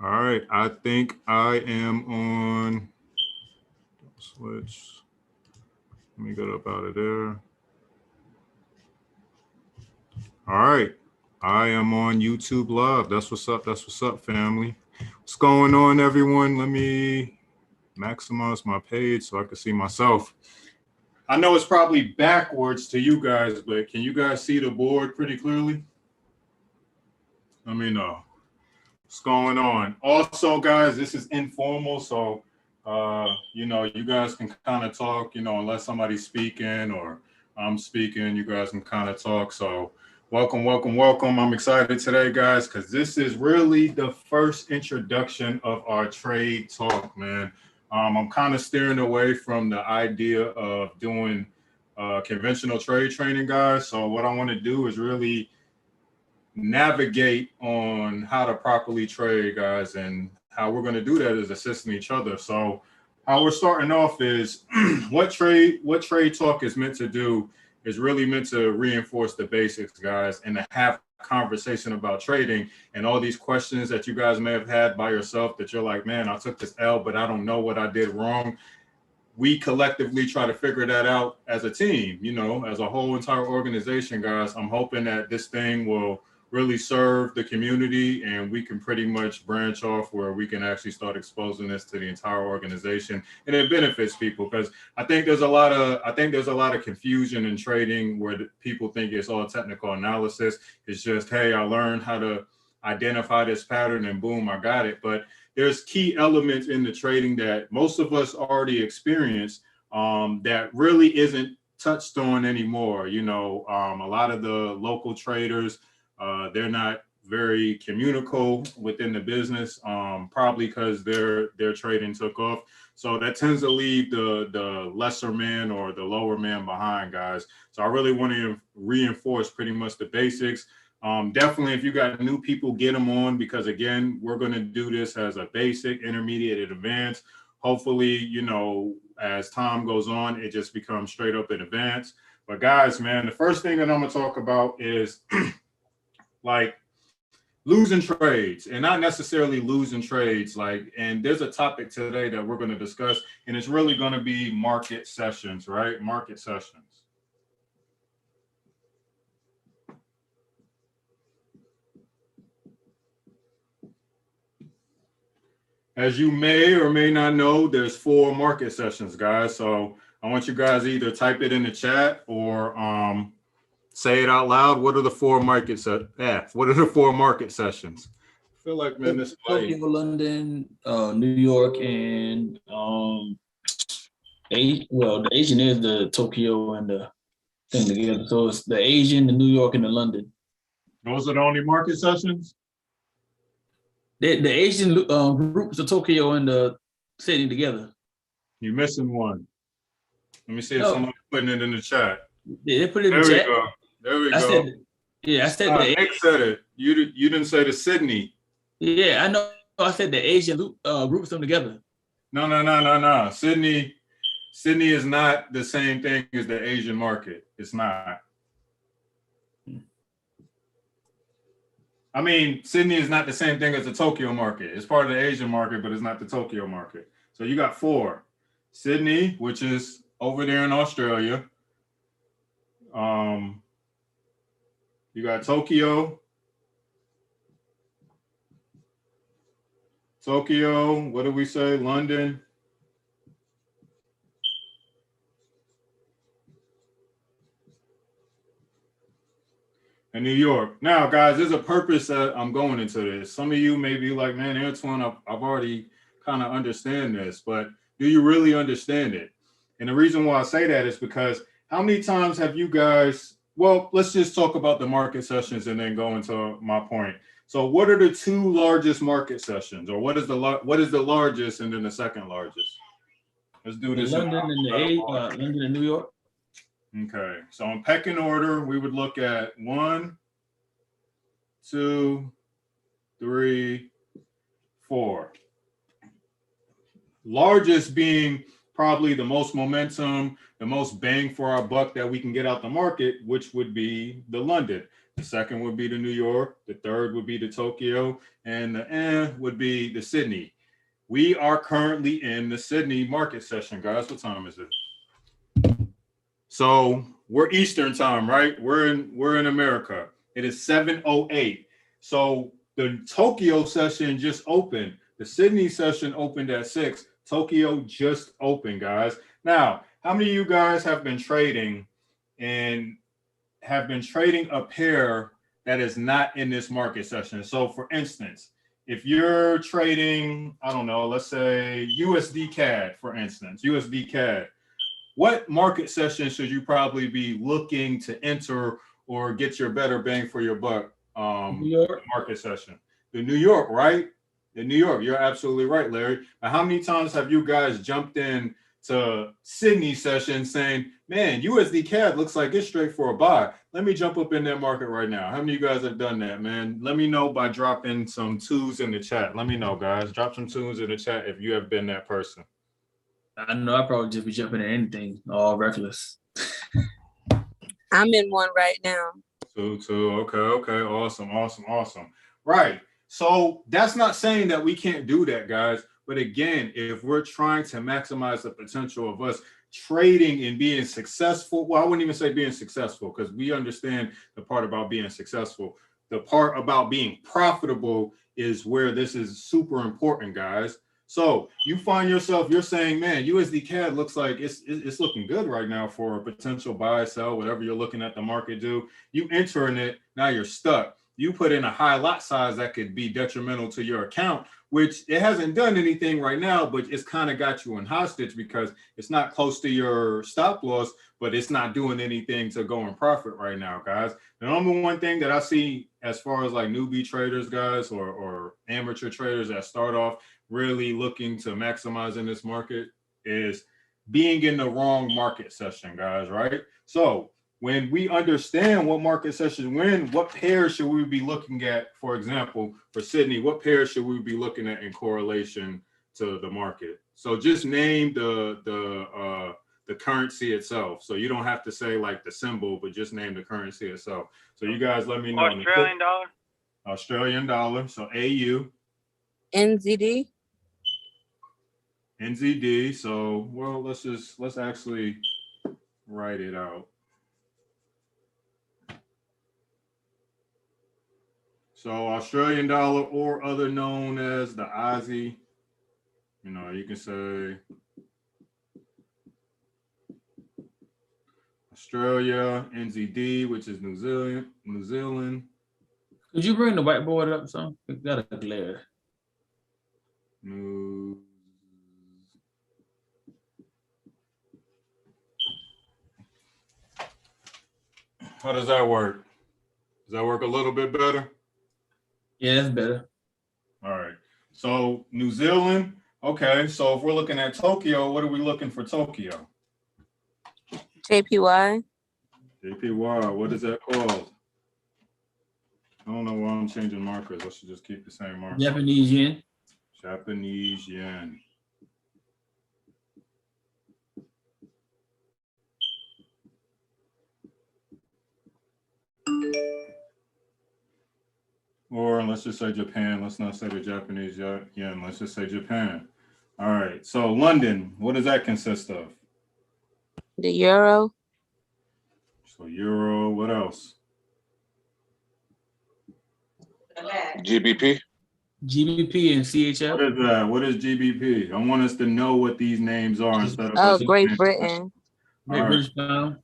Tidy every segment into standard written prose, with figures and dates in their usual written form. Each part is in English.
All right, I think I am on. Switch. Let me get up out of there. All right, I am on YouTube Live. That's what's up. That's what's up, family. What's going on, everyone? Let me maximize my page so I can see myself. I know it's probably backwards to you guys, but can you guys see the board pretty clearly? Let me know what's going on. Also, guys, this is informal, so you guys can kind of talk, unless somebody's speaking or I'm speaking, you guys can kind of talk. So welcome, welcome, welcome. I'm excited today, guys, because this is really the first introduction of our trade talk, man. I'm kind of steering away from the idea of doing conventional trade training, guys. So what I want to do is really navigate on how to properly trade, guys, and how we're going to do that is assisting each other. So how we're starting off is what trade talk is meant to do is really meant to reinforce the basics, guys, and to have conversation about trading and all these questions that you guys may have had by yourself that you're like, man, I took this L, but I don't know what I did wrong. We collectively try to figure that out as a team, as a whole entire organization, guys. I'm hoping that this thing will really serve the community and we can pretty much branch off where we can actually start exposing this to the entire organization, and it benefits people, because I think there's a lot of confusion in trading where people think it's all technical analysis. It's just, hey, I learned how to identify this pattern and boom, I got it. But there's key elements in the trading that most of us already experience that really isn't touched on anymore. A lot of the local traders, they're not very communicable within the business, probably because their trading took off. So that tends to leave the lesser man or the lower man behind, guys. So I really want to reinforce pretty much the basics. Definitely, if you got new people, get them on, because again, we're going to do this as a basic, intermediate, and advanced. Hopefully, as time goes on, it just becomes straight up in advance. But guys, man, the first thing that I'm going to talk about is like losing trades, and not necessarily losing trades. And there's a topic today that we're going to discuss, and it's really going to be market sessions, right? Market sessions. As you may or may not know, there's 4 market sessions, guys. So I want you guys to either type it in the chat or say it out loud. What are the 4 market What are the 4 market sessions? I feel like, man, this Tokyo, London, New York, and the Asian is the Tokyo and the thing together. So it's the Asian, the New York, and the London. Those are the only market sessions? The Asian groups of Tokyo and the city together. You're missing one. Let me see if someone's putting it in the chat. Yeah, they put it in the chat. There we go. I said Nick said it. You didn't say the Sydney. Yeah, I know. I said the Asian groups them together. No. Sydney is not the same thing as the Asian market. It's not. I mean, Sydney is not the same thing as the Tokyo market. It's part of the Asian market, but it's not the Tokyo market. So you got 4. Sydney, which is over there in Australia. You got Tokyo. What do we say? London. And New York. Now, guys, there's a purpose that I'm going into this. Some of you may be like, man, Antoine, I've already kind of understand this, but do you really understand it? And the reason why I say that is because how many times have you guys, well, let's just talk about the market sessions and then go into my point. So what are the 2 largest market sessions, or what is the largest and then the second largest? Let's do this. London and New York. Okay, so in pecking order, we would look at 1, 2, 3, 4. Largest being probably the most momentum, the most bang for our buck that we can get out the market, which would be the London. The second would be the New York. The third would be the Tokyo. And the N would be the Sydney. We are currently in the Sydney market session, guys. What time is it? So we're Eastern time, right? We're in America. It is 7:08. So the Tokyo session just opened. The Sydney session opened at 6. Tokyo just opened, guys. Now, how many of you guys have been trading and have been trading a pair that is not in this market session? So for instance, if you're trading, I don't know, let's say USD CAD, for instance, USD CAD, what market session should you probably be looking to enter or get your better bang for your buck? New York market session. The New York, right? The New York. You're absolutely right, Larry. Now, how many times have you guys jumped in to Sydney session saying, man, USD CAD looks like it's straight for a buy. Let me jump up in that market right now. How many of you guys have done that, man? Let me know by dropping some twos in the chat. Let me know, guys. Drop some twos in the chat if you have been that person. I know I probably just be jumping at anything, all reckless. I'm in one right now. Two. Okay. Awesome. Right. So that's not saying that we can't do that, guys. But again, if we're trying to maximize the potential of us trading and being successful, well, I wouldn't even say being successful because we understand the part about being successful. The part about being profitable is where this is super important, guys. So you find yourself, you're saying, man, USD CAD looks like it's looking good right now for a potential buy, sell, whatever you're looking at the market do. You enter in it, now you're stuck. You put in a high lot size that could be detrimental to your account, which it hasn't done anything right now, but it's kind of got you in hostage because it's not close to your stop loss, but it's not doing anything to go in profit right now, guys. The number one thing that I see as far as like newbie traders, guys, or amateur traders that start off really looking to maximize in this market is being in the wrong market session, guys, right? So when we understand what market session we're in, what pairs should we be looking at? For example, for Sydney, what pairs should we be looking at in correlation to the market? So just name the currency itself. So you don't have to say like the symbol, but just name the currency itself. So you guys let me know. Australian dollar. Australian dollar. So AU. NZD. NZD. So, well, let's actually write it out. So Australian dollar, or other known as the Aussie, you know, you can say Australia, NZD, which is New Zealand. Could you bring the whiteboard up, son? We got a glare. How does that work? Does that work a little bit better? Yeah, that's better. All right. So New Zealand. Okay. So if we're looking at Tokyo, what are we looking for Tokyo? JPY. JPY. What is that called? I don't know why I'm changing markers. I should just keep the same marker. Japanese yen. Japanese yen. Or let's just say Japan. Let's not say the Japanese yen. Let's just say Japan. All right. So London, what does that consist of? The euro. So Euro. What else? GBP. GBP and CHF. What is that? What is GBP? I want us to know what these names are instead of. Oh, Great Britain. Great British pound.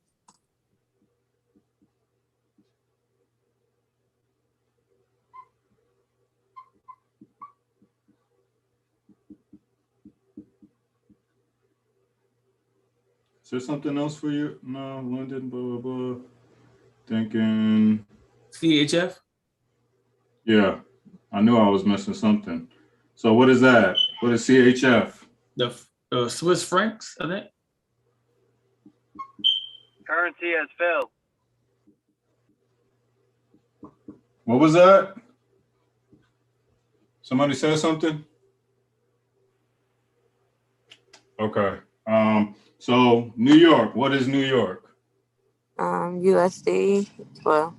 Is there something else for you? No, London, blah, blah, blah. Thinking. CHF. Yeah, I knew I was missing something. So what is that? What is CHF? The Swiss francs, I think. Currency has failed. What was that? Somebody said something? Okay. So New York, what is New York? USD. Well,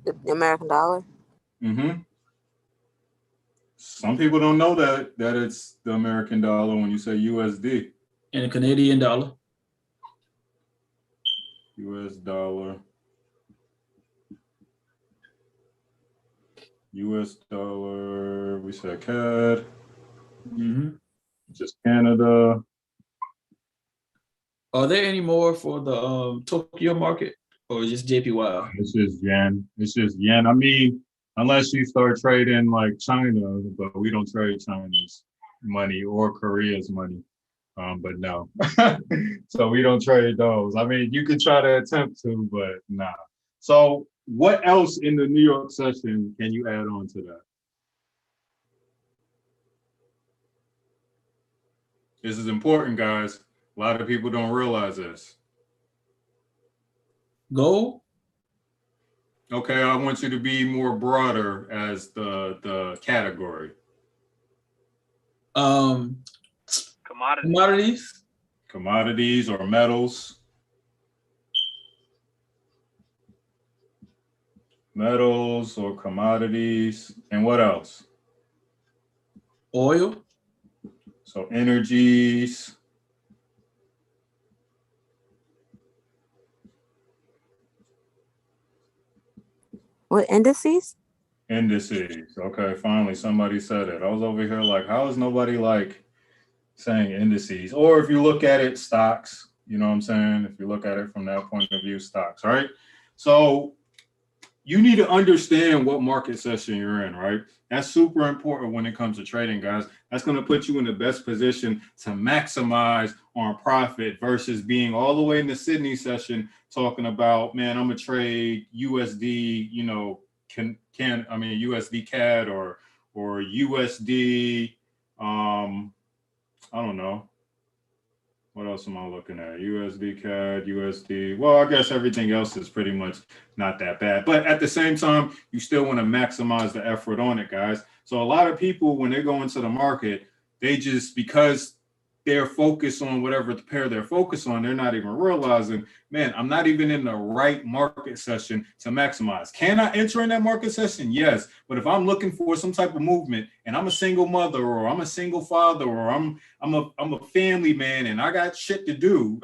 The American dollar. Mm-hmm. Some people don't know that it's the American dollar when you say USD. And the Canadian dollar. US dollar. US dollar. We said CAD. Mm-hmm. Just Canada. Are there any more for the Tokyo market, or just JPY? It's just yen. It's just yen. I mean, unless you start trading like China, but we don't trade China's money or Korea's money. But no. So we don't trade those. I mean, you could try to attempt to, but nah. So what else in the New York session can you add on to that? This is important, guys. A lot of people don't realize this. Gold? Okay, I want you to be more broader as the category. Commodities. Commodities or metals. Metals or commodities. And what else? Oil? So energies. What indices? Indices. Okay, finally somebody said it. I was over here like, how is nobody like saying indices? Or if you look at it, stocks, you know what I'm saying? If you look at it from that point of view, stocks, right? So you need to understand what market session you're in, right? That's super important when it comes to trading, guys. That's going to put you in the best position to maximize on profit versus being all the way in the Sydney session talking about, man, I'm going to trade USD, you know, USD CAD or USD, I don't know. What else am I looking at? USD CAD, USD. Well, I guess everything else is pretty much not that bad. But at the same time, you still want to maximize the effort on it, guys. So a lot of people, when they go into the market, they just, because they're focused on whatever pair they're focused on, they're not even realizing, man, I'm not even in the right market session to maximize. Can I enter in that market session? Yes. But if I'm looking for some type of movement and I'm a single mother or I'm a single father or I'm a family man and I got shit to do,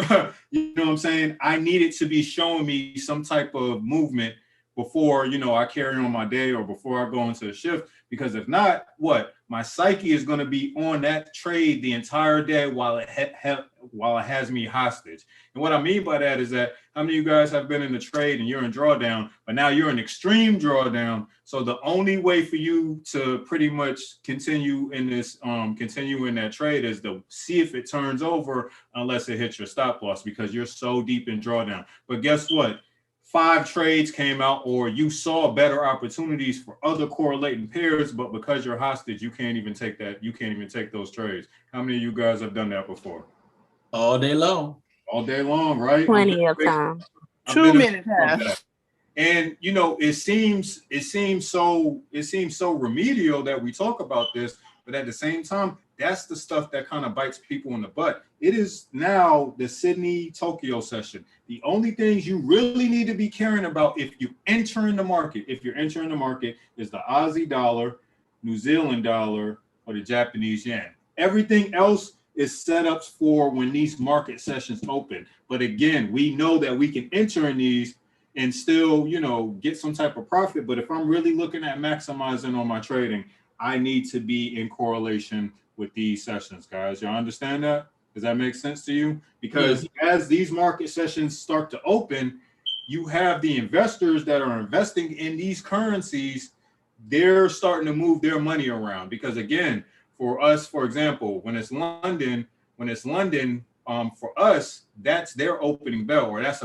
you know what I'm saying? I need it to be showing me some type of movement before, you know, I carry on my day or before I go into the shift. Because if not, what? My psyche is going to be on that trade the entire day while it has me hostage. And what I mean by that is that how many of you guys have been in the trade and you're in drawdown, but now you're in extreme drawdown. So the only way for you to pretty much continue in that trade is to see if it turns over unless it hits your stop loss because you're so deep in drawdown. But guess what? 5 trades came out, or you saw better opportunities for other correlating pairs, but because you're hostage, you can't even take that. You can't even take those trades. How many of you guys have done that before? All day long. All day long, right? Plenty of time. Too many times. And you know, it seems so remedial that we talk about this, but at the same time, that's the stuff that kind of bites people in the butt. It is now the Sydney Tokyo session. The only things you really need to be caring about if you enter in the market, is the Aussie dollar, New Zealand dollar, or the Japanese yen. Everything else is setups for when these market sessions open. But again, we know that we can enter in these and still, you know, get some type of profit. But if I'm really looking at maximizing on my trading, I need to be in correlation with these sessions, guys. Y'all understand that? Does that make sense to you? Because as these market sessions start to open, you have the investors that are investing in these currencies. They're starting to move their money around because again, for us, for example, when it's London, for us, that's their opening bell, or that's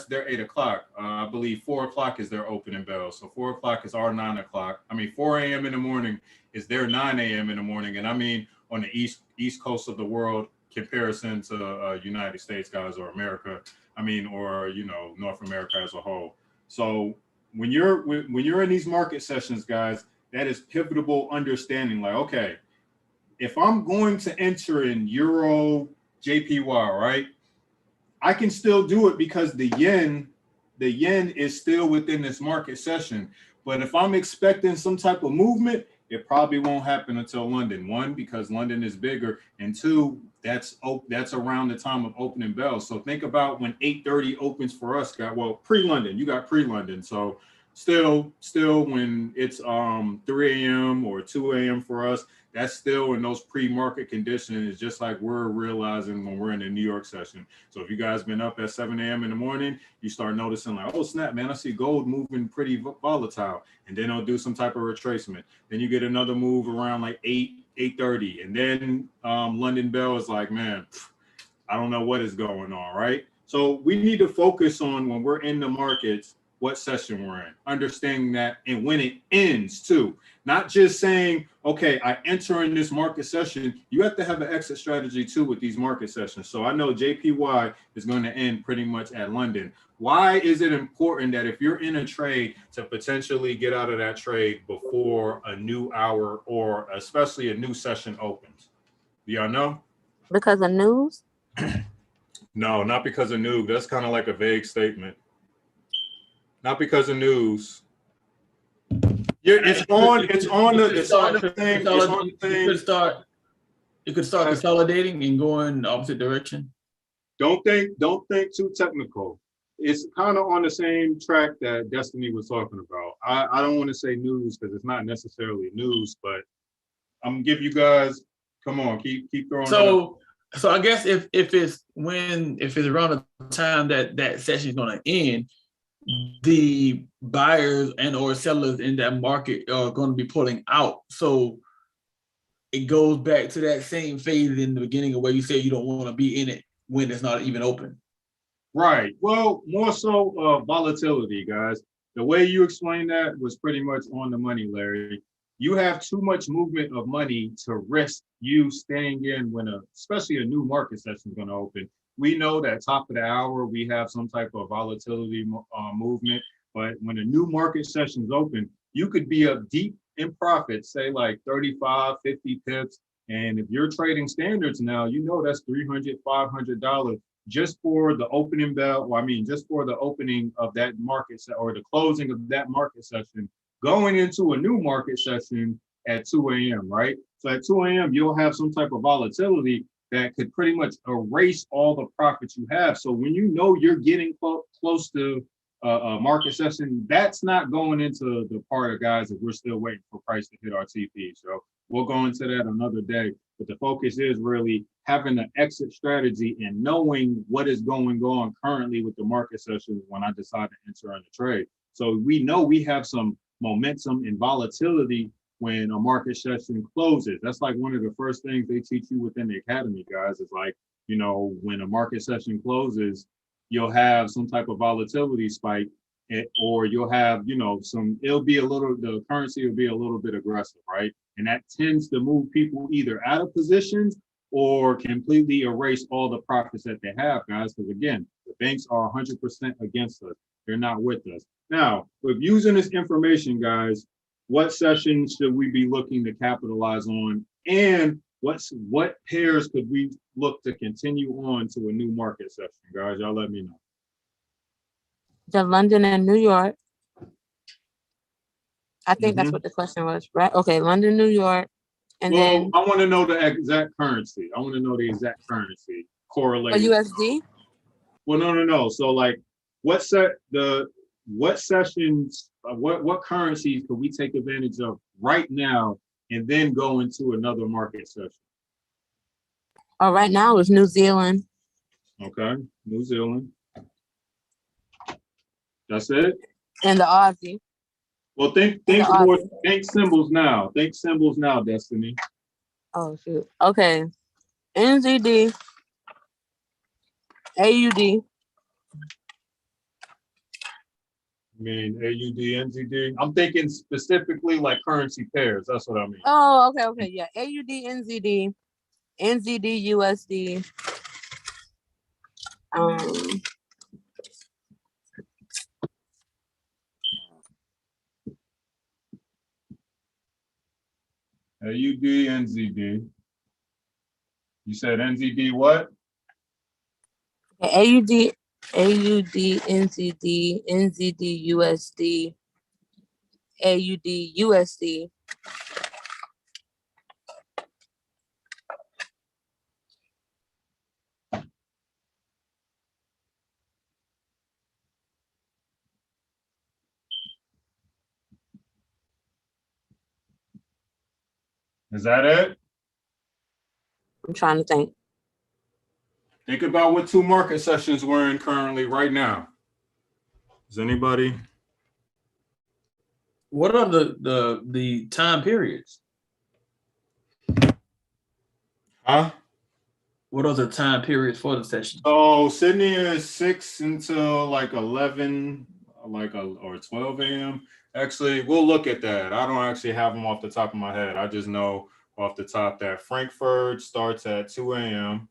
their 8 o'clock. I believe 4 o'clock is their opening bell. So 4 o'clock is our 9 o'clock. I mean, 4 a.m. in the morning is their 9 a.m. in the morning. And I mean, on the east coast of the world, comparison to United States, guys, or America, I mean, or, you know, North America as a whole. So when you're in these market sessions, guys, that is pivotal understanding. Like, okay, if I'm going to enter in Euro JPY, right, I can still do it because the yen the yen is still within this market session. But if I'm expecting some type of movement, it probably won't happen until London. One, because London is bigger, and two, that's around the time of opening bells. So think about when 8:30 opens for us. Pre-London, you got pre-London. So still when it's 3 a.m. or 2 a.m. for us, that's still in those pre-market conditions, just like we're realizing when we're in the New York session. So if you guys been up at 7 a.m. in the morning, you start noticing like, oh snap, man, I see gold moving pretty volatile, and then it'll do some type of retracement. Then you get another move around like 8:30, and then London Bell is like, man, I don't know what is going on, right? So we need to focus on when we're in the markets, what session we're in, understanding that, and when it ends too. Not just saying, okay, I enter in this market session. You have to have an exit strategy too with these market sessions. So I know JPY is going to end pretty much at London. Why is it important that if you're in a trade to potentially get out of that trade before a new hour or especially a new session opens? Do y'all know? Because of news? No, not because of news. That's kind of like a vague statement. Not because of news. Yeah, it's on the thing. It could start consolidating and going the opposite direction. Don't think too technical. It's kind of on the same track that Destiny was talking about. I don't want to say news because it's not necessarily news, but I'm gonna give you guys. Come on, keep throwing. So I guess if it's around the time that session is going to end, the buyers and or sellers in that market are going to be pulling out. So it goes back to that same phase in the beginning of where you say you don't want to be in it when it's not even open. Right. Well, more so volatility, guys. The way you explained that was pretty much on the money, Larry. You have too much movement of money to risk you staying in when especially a new market session is going to open. We know that top of the hour, we have some type of volatility movement, but when a new market session is open, you could be up deep in profit, say like 35, 50 pips. And if you're trading standards now, you know that's $300, $500 just for the opening bell. Well, I mean, just for the opening of that market or the closing of that market session, going into a new market session at 2 a.m., right? So at 2 a.m., you'll have some type of volatility that could pretty much erase all the profits you have. So when you know you're getting close to a market session, that's not going into the part of guys that we're still waiting for price to hit our TP. So we'll go into that another day. But the focus is really having an exit strategy and knowing what is going on currently with the market sessions when I decide to enter in the trade. So we know we have some momentum and volatility when a market session closes. That's like one of the first things they teach you within the academy, guys, is like, you know, when a market session closes, you'll have some type of volatility spike, or you'll have, you know, the currency will be a little bit aggressive, right? And that tends to move people either out of positions or completely erase all the profits that they have, guys. Because again, the banks are 100% against us. They're not with us. Now, with using this information, guys, what sessions should we be looking to capitalize on? And what pairs could we look to continue on to a new market session, guys? Y'all let me know. The London and New York. I think that's what the question was, right? Okay, London, New York. And then I want to know the exact currency. I want to know the exact currency correlated. USD? Well, no. So like what sessions, what currencies could we take advantage of right now and then go into another market session? Oh, right now is New Zealand. Okay, New Zealand. That's it? And the Aussie. Well, think symbols now. Think symbols now, Destiny. Oh, shoot. Okay. NZD. AUD. I mean, AUD, NZD. I'm thinking specifically like currency pairs. That's what I mean. Oh, okay. Yeah. AUD, NZD, NZD, USD. AUD, NZD. You said NZD what? AUD, AUD, NZD, NZD, USD, AUD, USD. Is that it? I'm trying to think. Think about what 2 market sessions we're in currently right now. Is anybody? What are the time periods? Huh? What are the time periods for the session? So Sydney is 6 until like 11, or 12 a.m. Actually, we'll look at that. I don't actually have them off the top of my head. I just know off the top that Frankfurt starts at 2 a.m.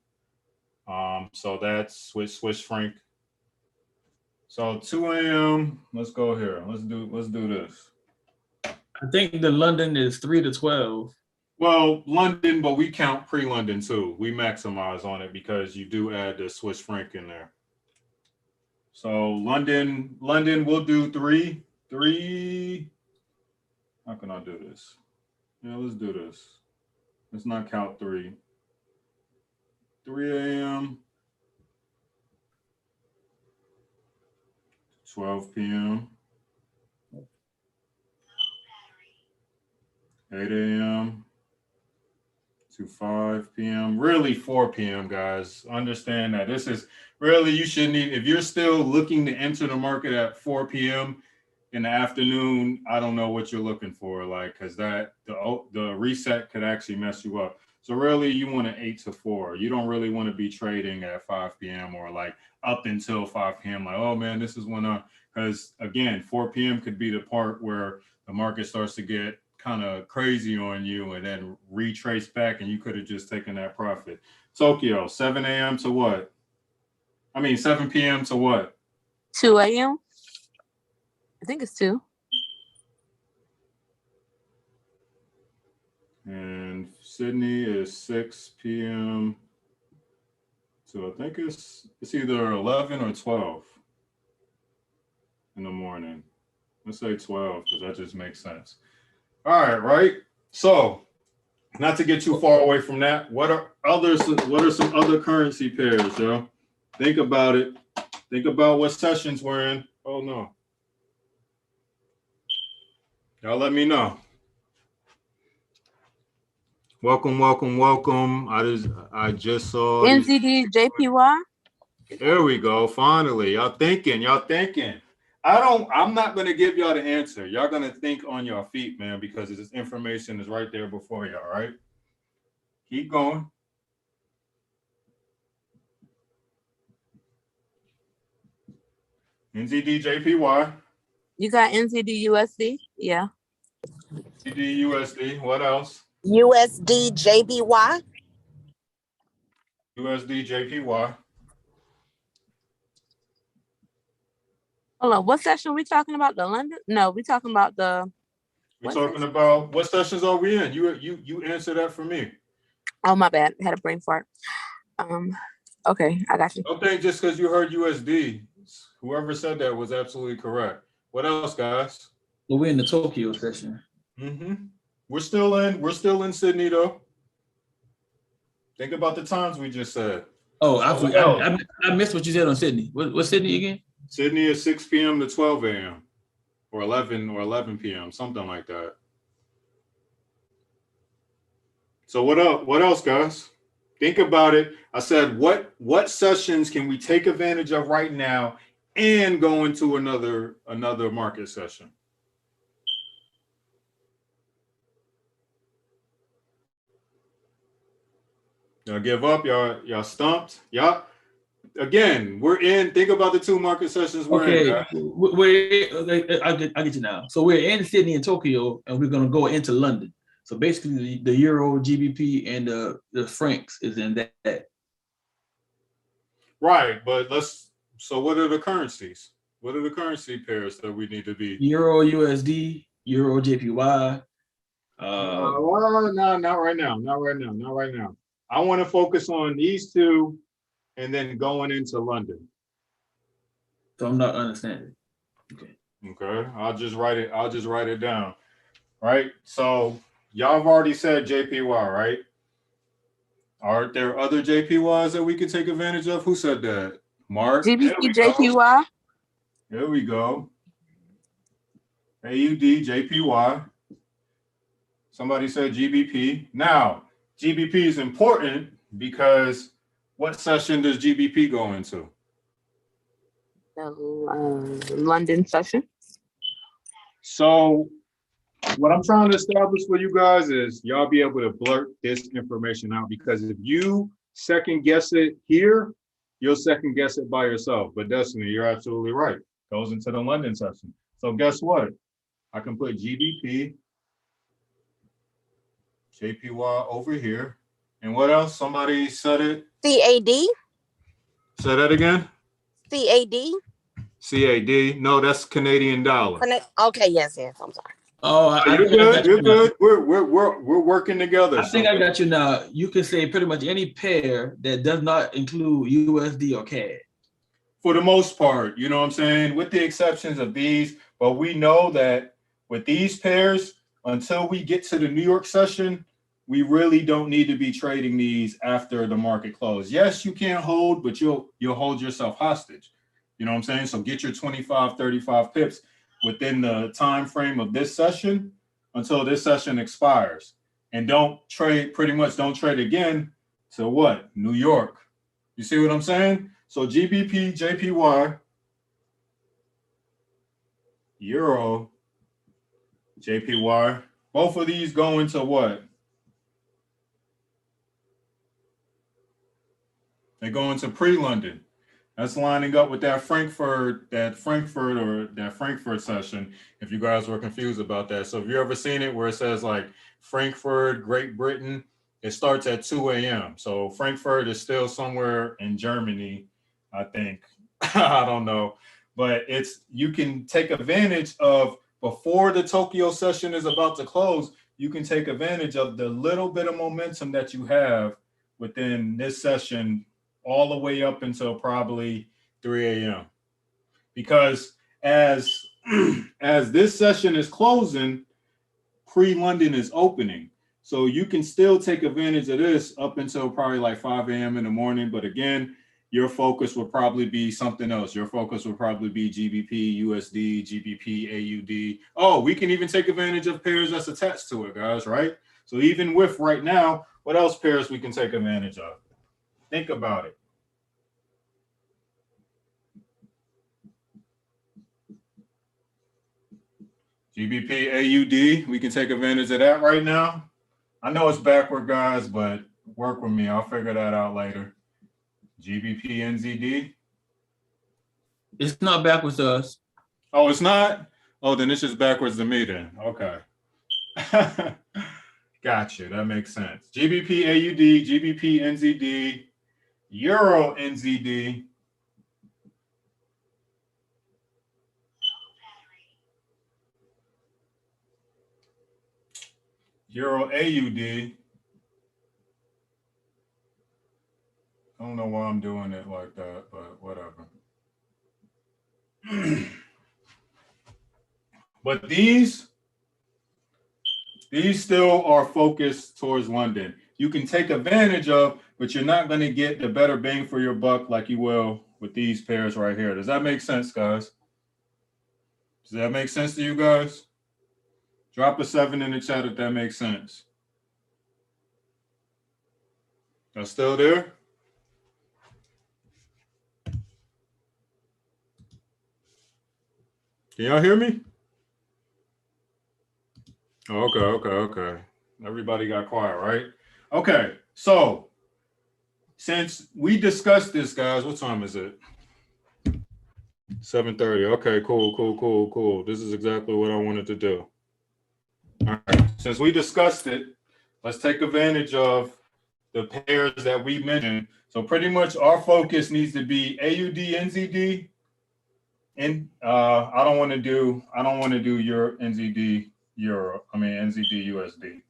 So that's Swiss franc. So 2 a.m. Let's go here. Let's do this. I think the London is 3 to 12. Well, London, but we count pre-London too. We maximize on it because you do add the Swiss franc in there. So London, we'll do three. How can I do this? Yeah, let's do this. Let's not count 3. 3 a.m. 12 p.m. 8 a.m. to 5 p.m. Really 4 p.m. guys. Understand that this is really, you shouldn't even, if you're still looking to enter the market at 4 p.m. in the afternoon, I don't know what you're looking for, like, because that the reset could actually mess you up. So really you want an 8 to 4. You don't really want to be trading at 5 p.m. or like up until 5 p.m. like, oh man, this is when because again, 4 p.m. could be the part where the market starts to get kind of crazy on you and then retrace back and you could have just taken that profit. Tokyo, 7 a.m. to what? 7 p.m. to what? 2 a.m. I think it's 2. And Sydney is 6 p.m. to, I think it's either 11 or 12 in the morning. Let's say 12 because that just makes sense. All right. So, not to get too far away from that, what are some other currency pairs, yo? Think about it. Think about what sessions we're in. Oh no. Y'all let me know. Welcome. I just saw NZD, JPY. There we go. Finally. Y'all thinking. I'm not going to give y'all the answer. Y'all going to think on your feet, man, because this information is right there before y'all, right? Keep going. NZD, JPY. You got NZD, USD? Yeah. NZD, USD. What else? USD, JBY. USD, JPY. Hold on. What session we talking about? The London? No, we talking about the. We're talking about what sessions are we in? You answer that for me. Oh, my bad. I had a brain fart. Okay, I got you. Don't think just because you heard USD, whoever said that was absolutely correct. What else, guys? Well, we're in the Tokyo session. Mm-hmm. We're still in Sydney though. Think about the times we just said. Oh, I missed what you said on Sydney. What's Sydney again? Sydney is 6 p.m. to 12 a.m. or 11 p.m. something like that. So what else, guys? Think about it. I said, what sessions can we take advantage of right now and go into another market session? Y'all give up? Y'all stumped? Y'all. Again, we're in. Think about the 2 market sessions we're in. I get you now. So we're in Sydney and Tokyo, and we're gonna go into London. So basically, the Euro, GBP, and the francs is in that. Right, but so what are the currencies? What are the currency pairs that we need to be? Euro, USD, Euro, JPY. Well, no, not right now. I want to focus on these 2 and then going into London. So I'm not understanding. Okay. Okay, I'll just write it down. Right. So y'all have already said JPY, right? Are there other JPYs that we can take advantage of? Who said that? Mark. GBP, JPY. There we go. AUD, JPY. Somebody said GBP. Now, GBP is important because what session does GBP go into? The London session. So what I'm trying to establish for you guys is y'all be able to blurt this information out, because if you second guess it here, you'll second guess it by yourself. But Destiny, you're absolutely right. Goes into the London session. So guess what? I can put GBP, JPY over here. And what else? Somebody said it. CAD. Say that again. CAD. CAD. No, that's Canadian dollar. Okay, yes. I'm sorry. Oh, You're good. You're good. We're working together. I think I got you now. You can say pretty much any pair that does not include USD or CAD. For the most part, you know what I'm saying? With the exceptions of these, but we know that with these pairs, until we get to the New York session, we really don't need to be trading these after the market close. Yes, you can hold, but you'll hold yourself hostage. You know what I'm saying? So get your 25, 35 pips within the time frame of this session until this session expires. And don't trade again to what? New York. You see what I'm saying? So GBP, JPY, Euro, JPY, both of these go into what? They go into pre-London. That's lining up with that Frankfurt session, if you guys were confused about that. So if you ever seen it where it says like Frankfurt, Great Britain, it starts at 2 a.m. So Frankfurt is still somewhere in Germany, I think. I don't know. But you can take advantage of, before the Tokyo session is about to close, you can take advantage of the little bit of momentum that you have within this session all the way up until probably 3 a.m. Because as this session is closing, pre-London is opening. So you can still take advantage of this up until probably like 5 a.m. in the morning. But again, your focus would probably be something else. Your focus would probably be GBP, USD, GBP, AUD. Oh, we can even take advantage of pairs that's attached to it, guys, right? So even with right now, what else pairs we can take advantage of? Think about it. GBP, AUD, we can take advantage of that right now. I know it's backward, guys, but work with me. I'll figure that out later. GBP, NZD. It's not backwards to us. Oh, it's not? Oh, then it's just backwards to me then. Okay. Gotcha. That makes sense. GBP, AUD, GBP, NZD, Euro, NZD. Euro, AUD. I don't know why I'm doing it like that, but whatever. But these still are focused towards London. You can take advantage of, but you're not going to get the better bang for your buck like you will with these pairs right here. Does that make sense, guys? Does that make sense to you guys? Drop a 7 in the chat if that makes sense. That's still there? Can y'all hear me? Okay. Everybody got quiet, right? Okay, so since we discussed this, guys, what time is it? 7:30. Okay, cool. This is exactly what I wanted to do. All right, since we discussed it, let's take advantage of the pairs that we mentioned. So pretty much our focus needs to be AUD, NZD, and I don't want to do your NZD Euro. I mean NZD USD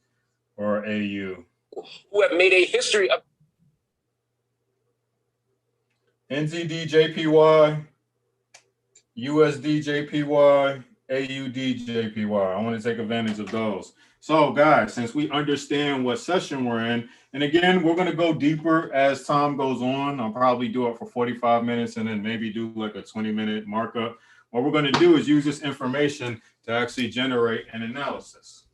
or AU. Who have made a history of NZD JPY, USD JPY, AUD JPY. I want to take advantage of those. So, guys, since we understand what session we're in, and again, we're going to go deeper as time goes on. I'll probably do it for 45 minutes and then maybe do like a 20-minute markup. What we're going to do is use this information to actually generate an analysis.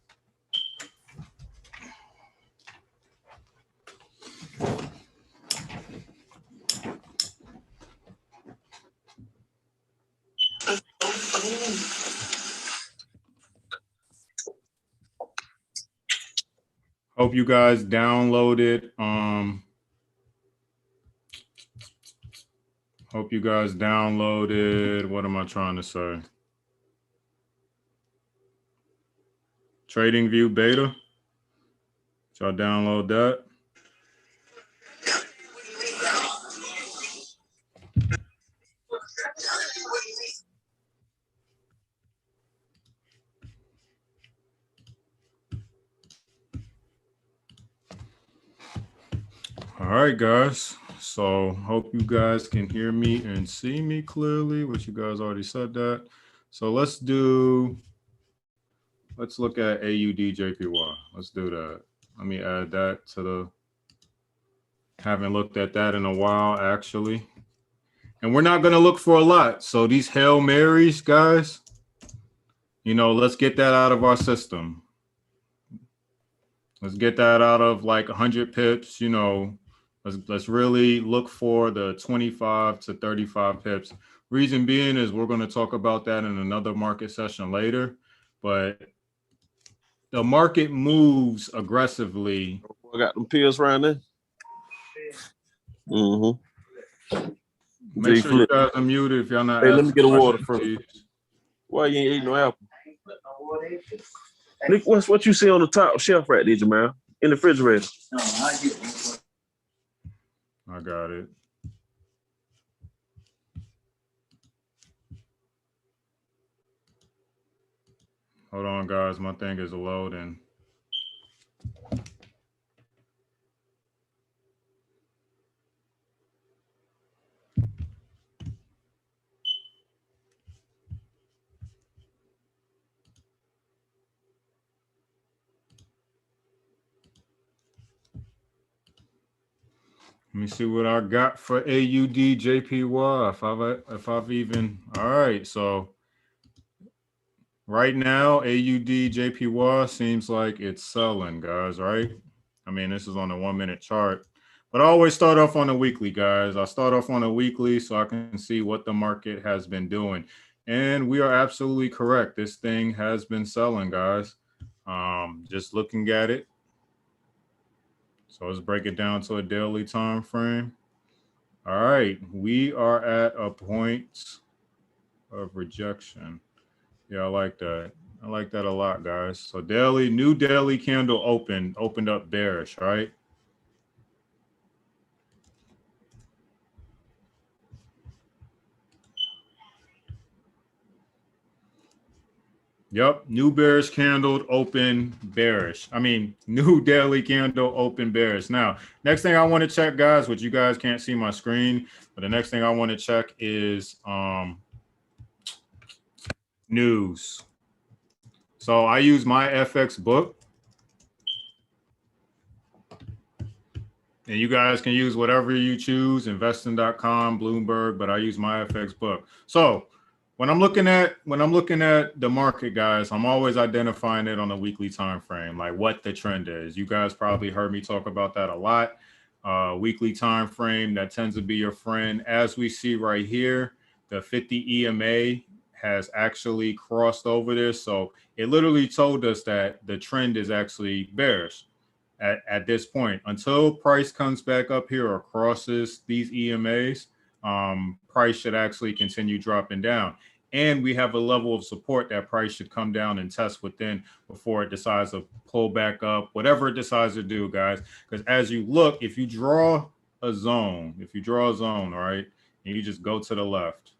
Hope you guys downloaded. Hope you guys downloaded. What am I trying to say? TradingView beta. Did y'all download that? All right, guys. So hope you guys can hear me and see me clearly, which you guys already said that. So let's look at AUD JPY. Let's do that. Let me add that to the, haven't looked at that in a while, actually. And we're not going to look for a lot. So these Hail Marys, guys, you know, let's get that out of our system. Let's get that out of like 100 pips, you know. Let's really look for the 25 to 35 pips. Reason being is we're going to talk about that in another market session later. But the market moves aggressively. I got them pills around there. Mm-hmm. Make sure you guys are muted if y'all not. Hey, let me get a water first. Why you ain't eating no apple? Nick, what you see on the top shelf right there, Jamal? In the refrigerator. I got it. Hold on, guys. My thing is loading. Let me see what I got for AUD JPY. If I've even, all right. So right now, AUD JPY seems like it's selling, guys, right? I mean, this is on a 1 minute chart, but I always start off on a weekly, guys. I start off on a weekly so I can see what the market has been doing. And we are absolutely correct. This thing has been selling, guys. Just looking at it. So let's break it down to a daily time frame. All right, we are at a point of rejection. Yeah, I like that. I like that a lot, guys. So new daily candle opened up bearish, right? Yep, new bearish candle open bearish. I mean, new daily candle open bearish. Now, next thing I want to check, guys, which you guys can't see my screen, but the next thing I want to check is news. So I use my FX book. And you guys can use whatever you choose, investing.com, Bloomberg, but I use my FX book. So when I'm looking at the market, guys, I'm always identifying it on a weekly time frame, like what the trend is. You guys probably heard me talk about that a lot. Weekly time frame, that tends to be your friend. As we see right here, the 50 EMA has actually crossed over this. So it literally told us that the trend is actually bearish at this point. Until price comes back up here or crosses these EMAs, price should actually continue dropping down. And we have a level of support that price should come down and test within before it decides to pull back up, whatever it decides to do, guys. Because as you look, if you draw a zone, all right, and you just go to the left,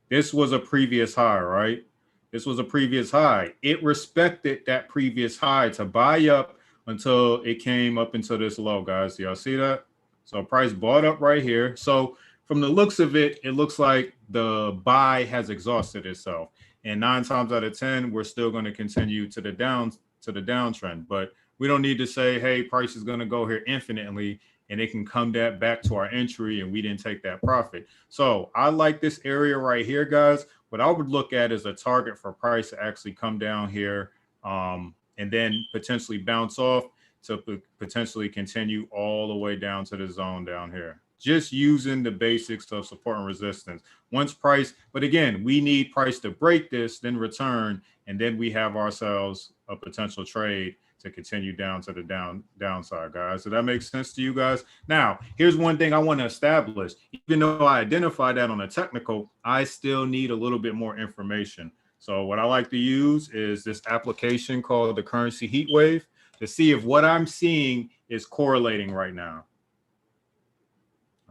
this was a previous high, right? This was a previous high. It respected that previous high to buy up until it came up into this low, guys. Y'all see that? So price bought up right here. So from the looks of it, it looks like the buy has exhausted itself. And 9 times out of 10, we're still going to continue to the downtrend. But we don't need to say, hey, price is going to go here infinitely and it can come back to our entry and we didn't take that profit. So I like this area right here, guys. What I would look at is a target for price to actually come down here and then potentially bounce off to potentially continue all the way down to the zone down here. Just using the basics of support and resistance. Once price, but again, we need price to break this, then return, and then we have ourselves a potential trade to continue down to the downside, guys. So that makes sense to you guys? Now, here's one thing I want to establish. Even though I identified that on a technical, I still need a little bit more information. So what I like to use is this application called the currency heat wave to see if what I'm seeing is correlating right now.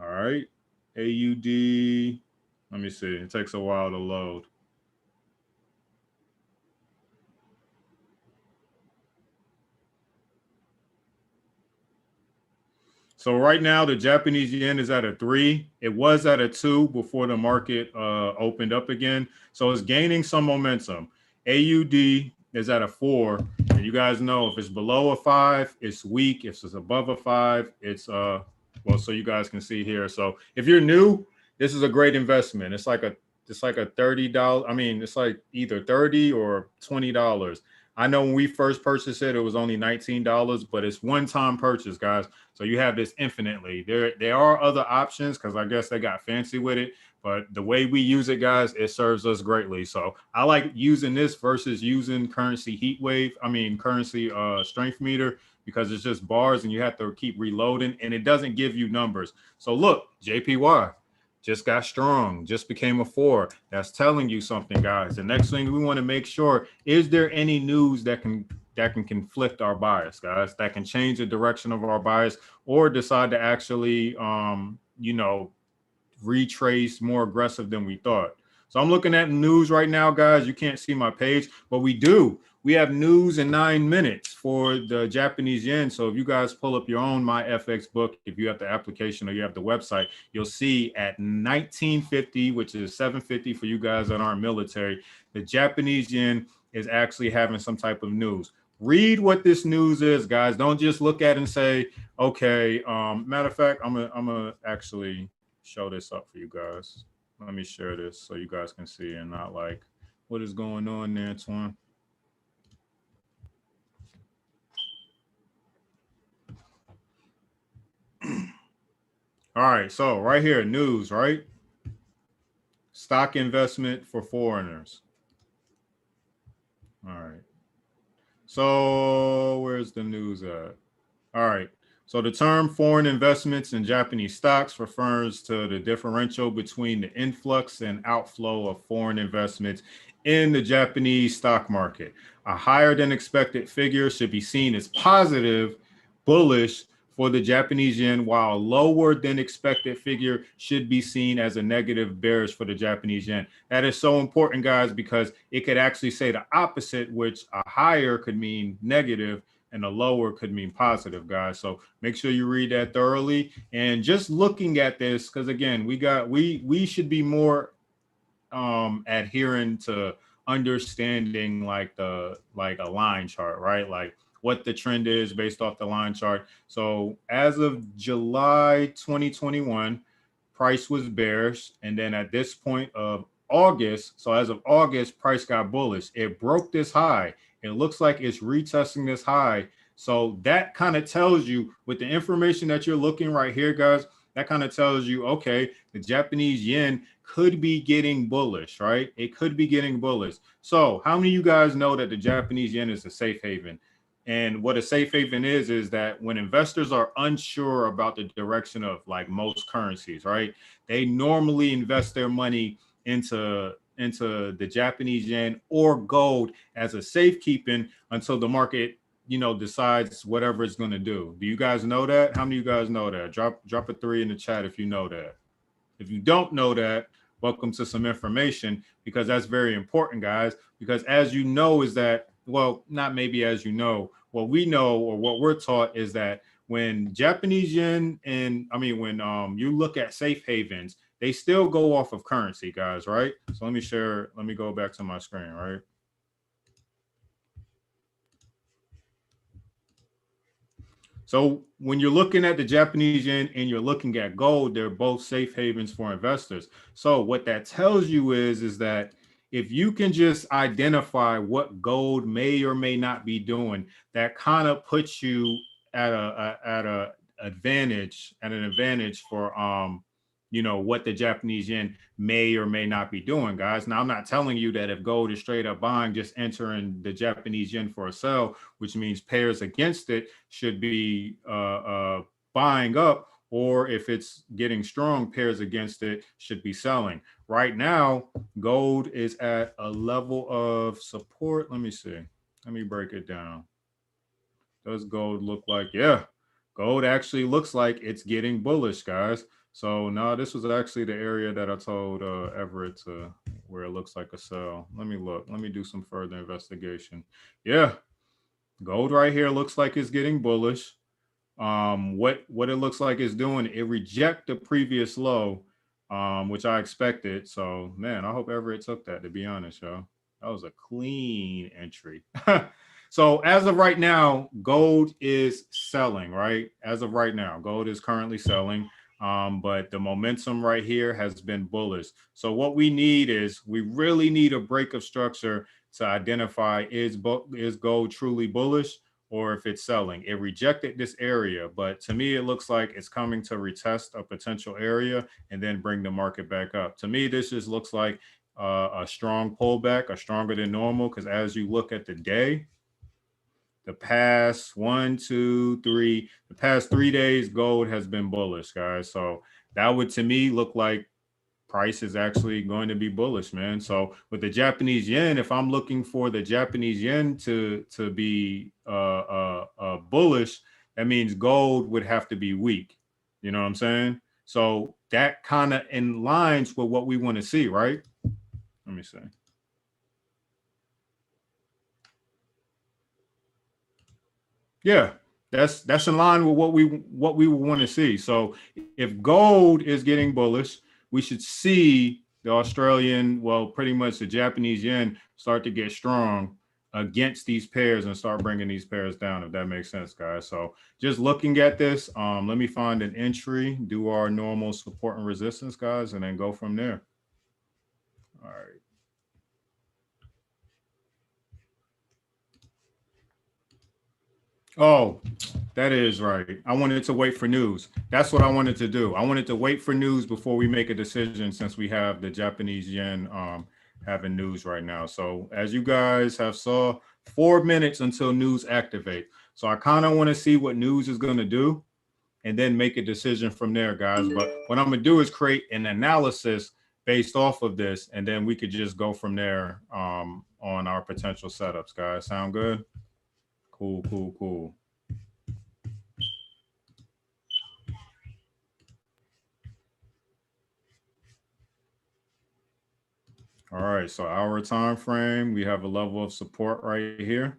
All right, AUD, let me see, it takes a while to load. So right now, the Japanese yen is at a 3. It was at a 2 before the market opened up again. So it's gaining some momentum. AUD is at a 4. And you guys know if it's below a 5, it's weak. If it's above a 5, it's well, so you guys can see here. So if you're new, this is a great investment. It's like a $30. I mean, it's like either $30 or $20. I know when we first purchased it, it was only $19, but it's one-time purchase, guys. So you have this infinitely. There are other options because I guess they got fancy with it. But the way we use it, guys, it serves us greatly. So I like using this versus using currency heat wave. I mean, currency strength meter, because it's just bars and you have to keep reloading and it doesn't give you numbers. So look, JPY just got strong, just became a 4. That's telling you something, guys. The next thing we want to make sure, is there any news that can conflict our bias, guys, that can change the direction of our bias or decide to actually, you know, retrace more aggressive than we thought. So I'm looking at news right now, guys. You can't see my page, but we do. We have news in 9 minutes for the Japanese yen. So if you guys pull up your own MyFX book, if you have the application or you have the website, you'll see at 1950, which is 750 for you guys that aren't military, the Japanese yen is actually having some type of news. Read what this news is, guys. Don't just look at it and say, okay, matter of fact, I'm gonna actually show this up for you guys. Let me share this so you guys can see and not like, what is going on there, Twan? All right, so right here, news, right? Stock investment for foreigners. All right. So where's the news at? All right. So the term foreign investments in Japanese stocks refers to the differential between the influx and outflow of foreign investments in the Japanese stock market. A higher than expected figure should be seen as positive, bullish for the Japanese yen, while a lower than expected figure should be seen as a negative, bearish for the Japanese yen. That is so important, guys, because it could actually say the opposite, which a higher could mean negative and a lower could mean positive, guys. So make sure you read that thoroughly. And just looking at this, because again, we should be more adhering to understanding like a line chart, right? Like what the trend is based off the line chart. So as of July 2021, price was bearish. And then at this point of August, so as of August, price got bullish. It broke this high. It looks like it's retesting this high. So that kind of tells you, with the information that you're looking right here, guys, that kind of tells you, okay, the Japanese yen could be getting bullish, right? It could be getting bullish. So how many of you guys know that the Japanese yen is a safe haven? And what a safe haven is that when investors are unsure about the direction of like most currencies, right? They normally invest their money into the Japanese yen or gold as a safekeeping until the market, you know, decides whatever it's going to do. Do you guys know that? How many of you guys know that? Drop a 3 in the chat if you know that. If you don't know that, welcome to some information, because that's very important, guys. Because as you know is that, well, not maybe as you know, what we know or what we're taught is that when Japanese yen and when you look at safe havens, they still go off of currency, guys, right? So let me go back to my screen, right? So when you're looking at the Japanese yen and you're looking at gold, they're both safe havens for investors. So what that tells you is that if you can just identify what gold may or may not be doing, that kind of puts you at an advantage for what the Japanese yen may or may not be doing, guys. Now I'm not telling you that if gold is straight up buying, just entering the Japanese yen for a sell, which means pairs against it should be buying up, or if it's getting strong, pairs against it should be selling. Right now, gold is at a level of support. Let me see. Let me break it down. Does gold look like? Yeah, gold actually looks like it's getting bullish, guys. So no, this was actually the area that I told Everett to where it looks like a sell. Let me look. Let me do some further investigation. Yeah, gold right here looks like it's getting bullish. What it looks like it's doing, it reject the previous low, which I expected. So man, I hope Everett took that, to be honest, y'all. That was a clean entry. So as of right now, gold is selling, right? As of right now, gold is currently selling. But the momentum right here has been bullish. So what we need is we really need a break of structure to identify is gold truly bullish or if it's selling. It rejected this area, but to me, it looks like it's coming to retest a potential area and then bring the market back up. To me, this just looks like a strong pullback, a stronger than normal, because as you look at the day, the past 3 days, gold has been bullish, guys. So that would, to me, look like price is actually going to be bullish, man. So with the Japanese yen, if I'm looking for the Japanese yen to be bullish, that means gold would have to be weak. You know what I'm saying? So that kind of in lines with what we want to see, right? Let me see. Yeah, that's in line with what we want to see. So if gold is getting bullish, we should see the Australian, well, pretty much the Japanese yen start to get strong against these pairs and start bringing these pairs down, if that makes sense, guys. So just looking at this, let me find an entry, do our normal support and resistance, guys, and then go from there. All right. Oh, that is right. I wanted to wait for news. That's what I wanted to do. I wanted to wait for news before we make a decision, since we have the Japanese yen having news right now. So as you guys have saw, 4 minutes until news activate. So I kind of want to see what news is going to do and then make a decision from there, guys. But what I'm going to do is create an analysis based off of this, and then we could just go from there on our potential setups, guys. Sound good? Cool, cool, cool. All right, so our time frame, we have a level of support right here.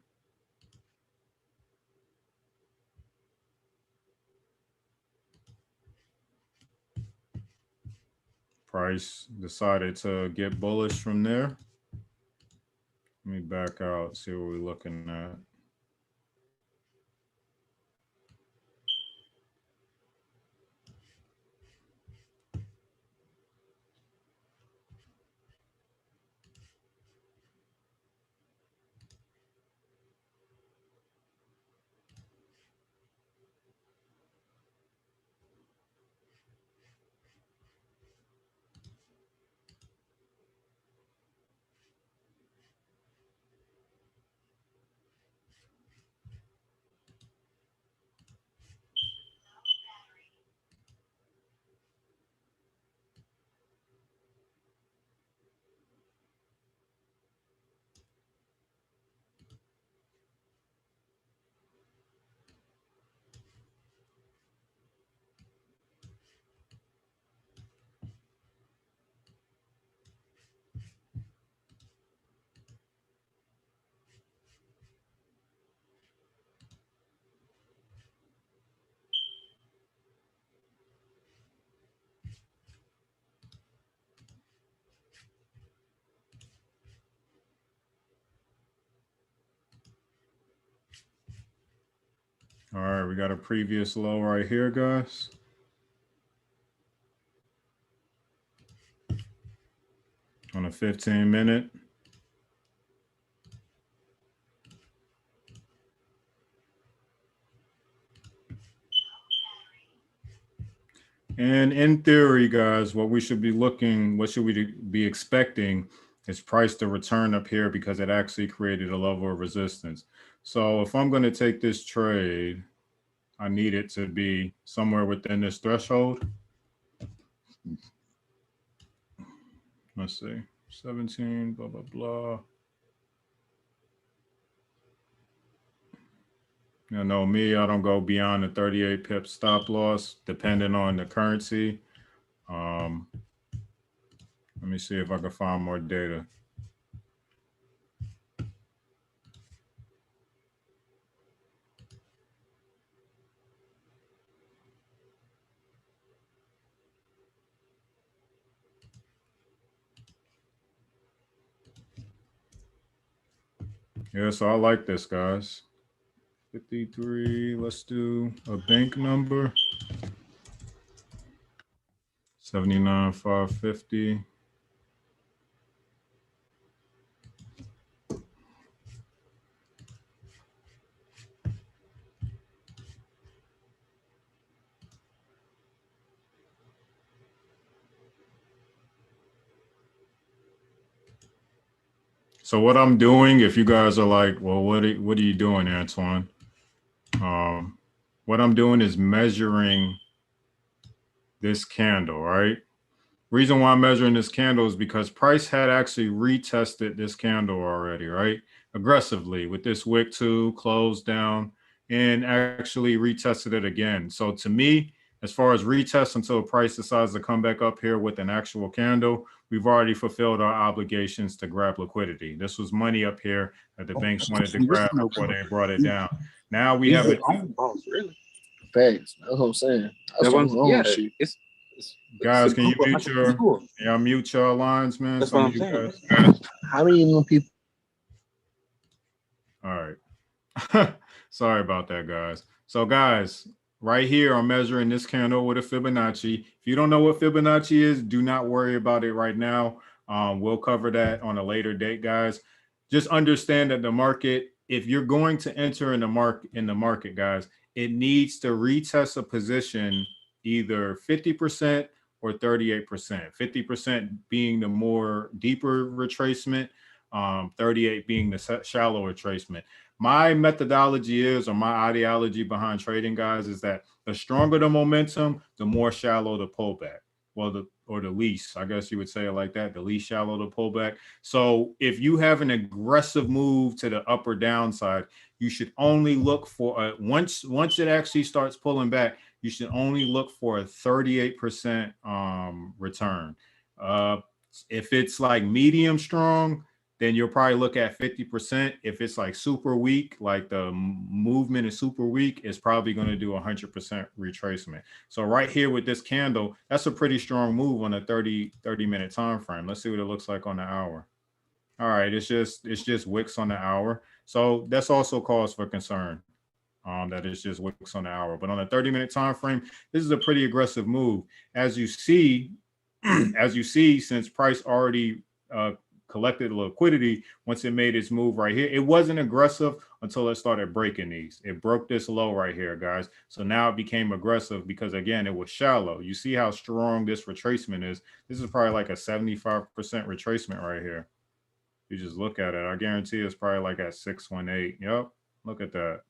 Price decided to get bullish from there. Let me back out, see what we're looking at. All right, we got a previous low right here, guys. On a 15-minute. And in theory, guys, what should we be expecting is price to return up here because it actually created a level of resistance. So if I'm going to take this trade, I need it to be somewhere within this threshold. Let's see, 17, blah, blah, blah. You know me, I don't go beyond the 38 pip stop loss, depending on the currency. Let me see if I can find more data. Yeah, so I like this, guys. 53, let's do a bank number. 79,550. So what I'm doing, if you guys are like, well, what are you doing, Antoine? What I'm doing is measuring this candle, right? Reason why I'm measuring this candle is because price had actually retested this candle already, right? Aggressively with this wick 2 closed down and actually retested it again. So to me, as far as retest until price decides to come back up here with an actual candle, we've already fulfilled our obligations to grab liquidity. This was money up here that the banks wanted to grab before they brought it down. Now we have it. Really? Facts. That's what I'm saying. Guys, can you mute your lines, man? That's what I'm saying. How many more people? All right. Sorry about that, guys. So, guys, right here, I'm measuring this candle with a Fibonacci. If you don't know what Fibonacci is, do not worry about it right now. We'll cover that on a later date, guys. Just understand that the market, if you're going to enter in the market, guys, it needs to retest a position either 50% or 38%. 50% being the more deeper retracement, 38 being the shallow retracement. My methodology is, or my ideology behind trading, guys, is that the stronger the momentum, the more shallow the pullback. Well, the least, I guess you would say it like that, the least shallow the pullback. So if you have an aggressive move to the up or downside, you should only look for once it actually starts pulling back, you should only look for a 38% return. If it's like medium strong, then you'll probably look at 50%. If it's like super weak, like the movement is super weak, it's probably going to do 100% retracement. So right here with this candle, that's a pretty strong move on a 30-minute time frame. Let's see what it looks like on the hour. All right, it's just wicks on the hour. So that's also cause for concern. That it's just wicks on the hour. But on a 30-minute time frame, this is a pretty aggressive move. As you see, since price already collected liquidity once it made its move right here, it wasn't aggressive until it started breaking these. It broke this low right here, guys. So now it became aggressive because, again, it was shallow. You see how strong this retracement is. This is probably like a 75% retracement right here. You just look at it. I guarantee it's probably like at 618. Yep. Look at that.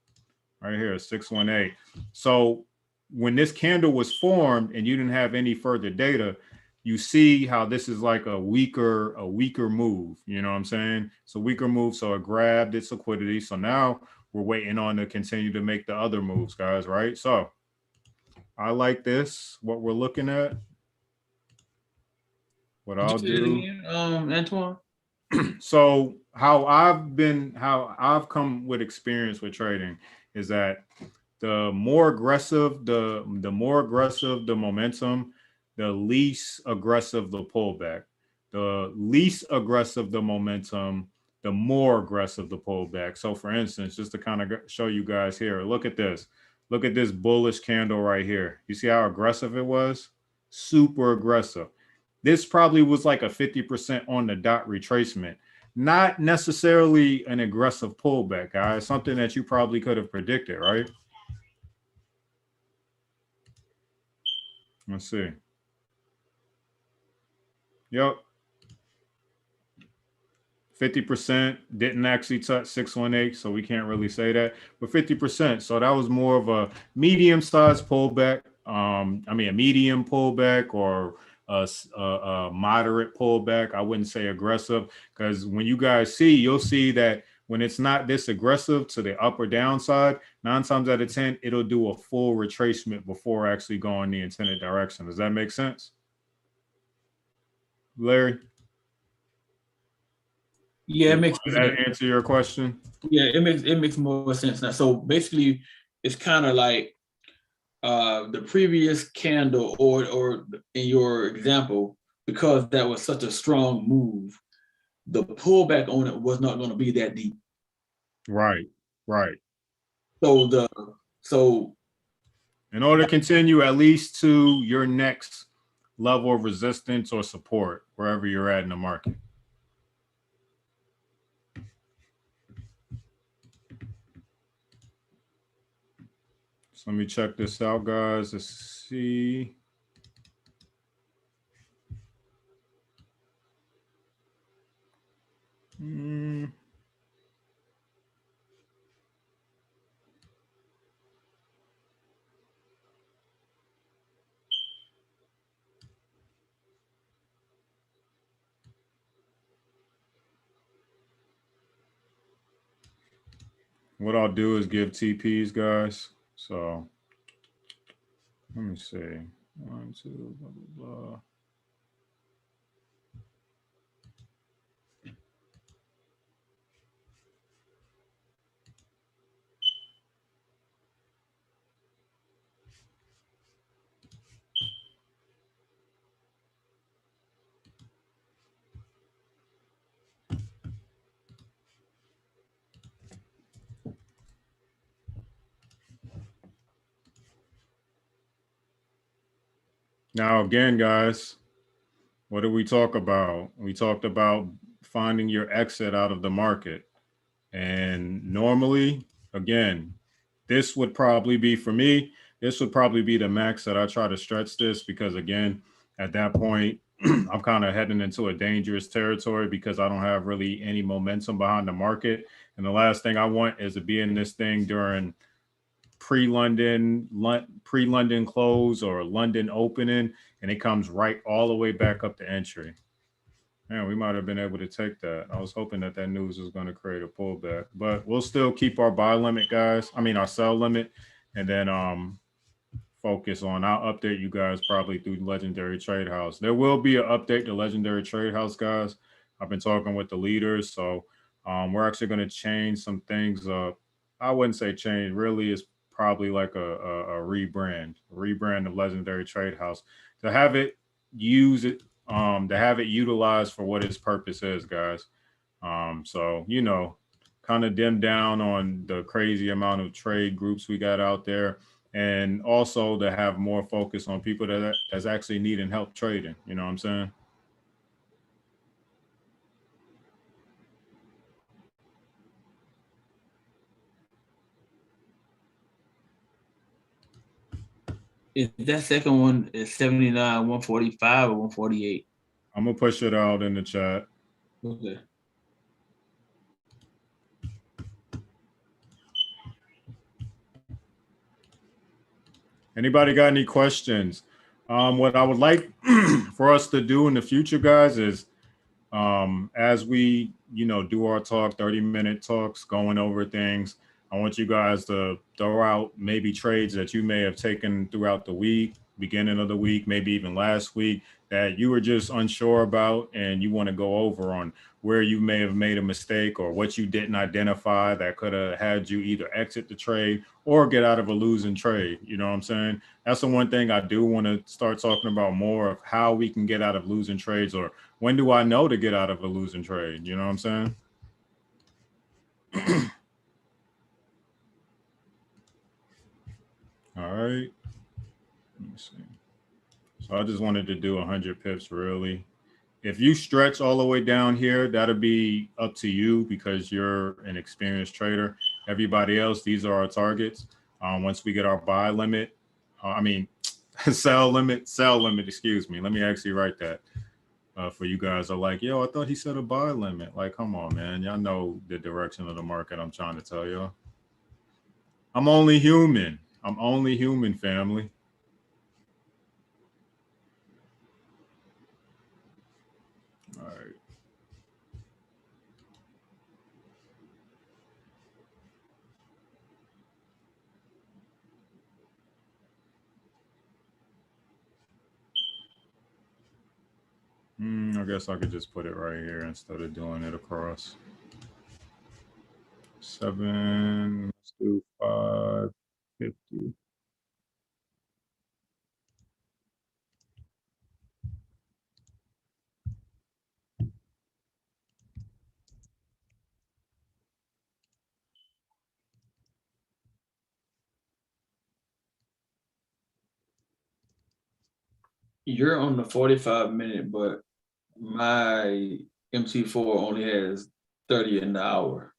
Right here, 618. So when this candle was formed and you didn't have any further data, you see how this is like a weaker move. You know what I'm saying? It's a weaker move. So it grabbed its liquidity. So now we're waiting on to continue to make the other moves, guys. Right. So I like this, what we're looking at. What I'll do. Antoine. So how I've come with experience with trading is that the more aggressive the momentum, the least aggressive the pullback. The least aggressive the momentum, the more aggressive the pullback. So for instance, just to kind of show you guys here, look at this. Look at this bullish candle right here. You see how aggressive it was? Super aggressive. This probably was like a 50% on the dot retracement. Not necessarily an aggressive pullback, guys. Something that you probably could have predicted, right? Let's see. Yep. 50% didn't actually touch 618, so we can't really say that, but 50%. So that was more of a medium-sized pullback. I mean, a medium pullback or a moderate pullback. I wouldn't say aggressive, because when you guys see, you'll see that when it's not this aggressive to the up or downside, 9 times out of 10, it'll do a full retracement before actually going the intended direction. Does that make sense, Larry? Yeah, it makes Does that answer your question? Yeah, it makes more sense now. So basically, it's kind of like the previous candle, or in your example, because that was such a strong move, the pullback on it was not going to be that deep. Right, right. So in order to continue at least to your next level of resistance or support, wherever you're at in the market. So let me check this out, guys. Let's see. What I'll do is give TPs, guys. So let me see. 1, 2, blah, blah, blah. Now, again, guys, what did we talk about? We talked about finding your exit out of the market. And normally, again, this would probably be, for me, this would probably be the max that I try to stretch this, because, again, at that point, I'm kind of heading into a dangerous territory because I don't have really any momentum behind the market. And the last thing I want is to be in this thing during pre-London close or London opening, and it comes right all the way back up to entry. Man, we might have been able to take that. I was hoping that news was going to create a pullback, but we'll still keep our buy limit, guys. I mean, our sell limit, and then focus on. I'll update you guys probably through Legendary Trade House. There will be an update to Legendary Trade House, guys. I've been talking with the leaders, so we're actually going to change some things up. I wouldn't say change. Really, it's probably like a rebrand of Legendary Trade House to have it to have it utilized for what its purpose is, guys. So, you know, kind of dim down on the crazy amount of trade groups we got out there, and also to have more focus on people that's actually needing help trading. You know what I'm saying? is that second one is 79, 145 or 148? I'm gonna push it out in the chat. Okay. Anybody got any questions? What I would like for us to do in the future, guys, is as we, do our talk, 30-minute talks, going over things, I want you guys to throw out maybe trades that you may have taken throughout the week, beginning of the week, maybe even last week, that you were just unsure about, and you want to go over on where you may have made a mistake or what you didn't identify that could have had you either exit the trade or get out of a losing trade. You know what I'm saying? That's the one thing I do want to start talking about more, of how we can get out of losing trades, or when do I know to get out of a losing trade? You know what I'm saying? All right. Let me see. So I just wanted to do 100 pips really. If you stretch all the way down here, that'll be up to you because you're an experienced trader. Everybody else, these are our targets. Once we get our buy limit, sell limit, excuse me. Let me actually write that for you guys are like, yo, I thought he said a buy limit. Like, come on, man. Y'all know the direction of the market I'm trying to tell y'all. I'm only human. I'm only human, family. All right. I guess I could just put it right here instead of doing it across. 7, let's do 550. You're on the 45-minute, but my MT4 only has 30 an hour.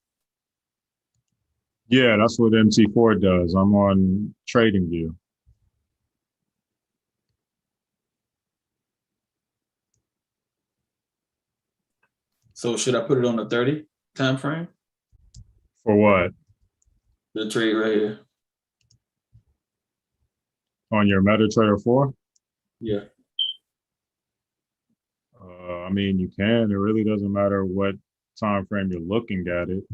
Yeah, that's what MT4 does. I'm on Trading View. So should I put it on the 30 time frame? For what? The trade right here. On your MetaTrader 4? Yeah. I mean, you can. It really doesn't matter what time frame you're looking at it.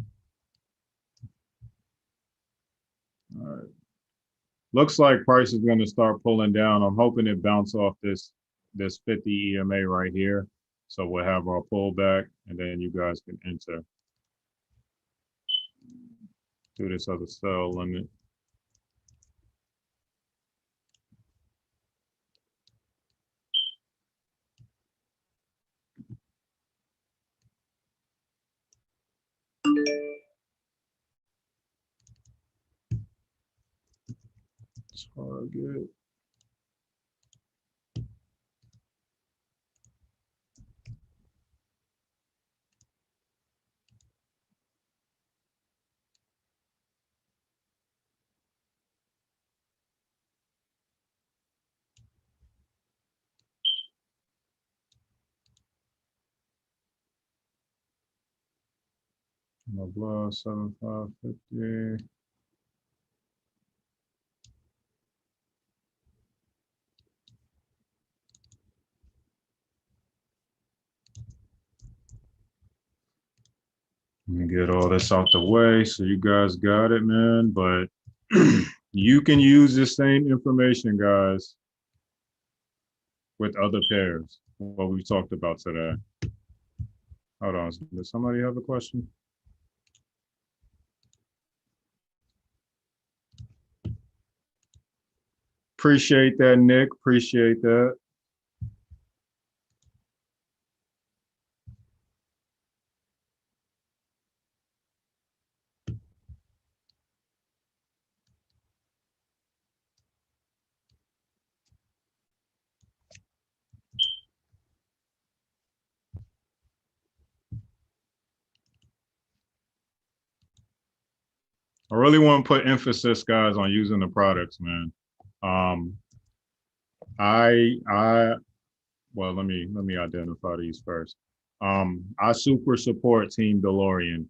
All right. Looks like price is going to start pulling down. I'm hoping it bounce off this 50 EMA right here. So we'll have our pullback, and then you guys can enter. Do this other sell limit. Target. Blah, blah, 7550. Let me get all this out the way so you guys got it, man. But you can use the same information, guys, with other pairs, what we talked about today. Hold on, does somebody have a question? Appreciate that, Nick. Appreciate that. I really want to put emphasis, guys, on using the products, man. Well, let me identify these first. I super support Team DeLorean.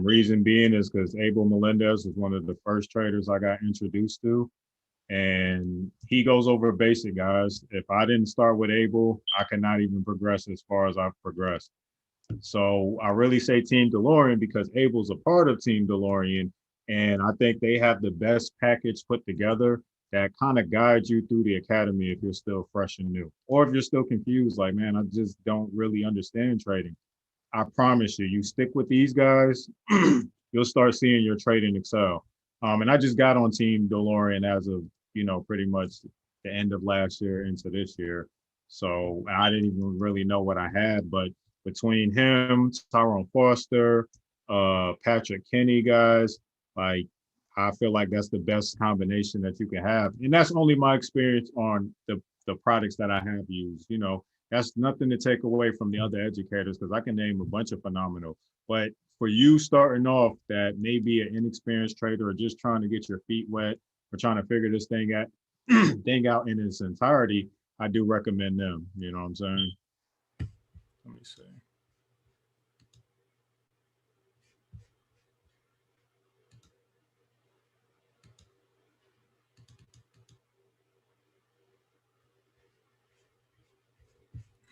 Reason being is because Abel Melendez was one of the first traders I got introduced to. And he goes over basic, guys. If I didn't start with Abel, I could not even progress as far as I've progressed. So I really say Team DeLorean because Abel's a part of Team DeLorean. And I think they have the best package put together that kind of guides you through the academy if you're still fresh and new. Or if you're still confused, like, man, I just don't really understand trading. I promise you, you stick with these guys, you'll start seeing your trading excel. And I just got on Team DeLorean as of, pretty much the end of last year into this year. So I didn't even really know what I had, but between him, Tyrone Foster, Patrick Kenny, guys, like I feel like that's the best combination that you can have. And that's only my experience on the products that I have used. You know, that's nothing to take away from the other educators because I can name a bunch of phenomenal. But for you starting off that may be an inexperienced trader or just trying to get your feet wet or trying to figure this thing out in its entirety, I do recommend them. You know what I'm saying? Let me see.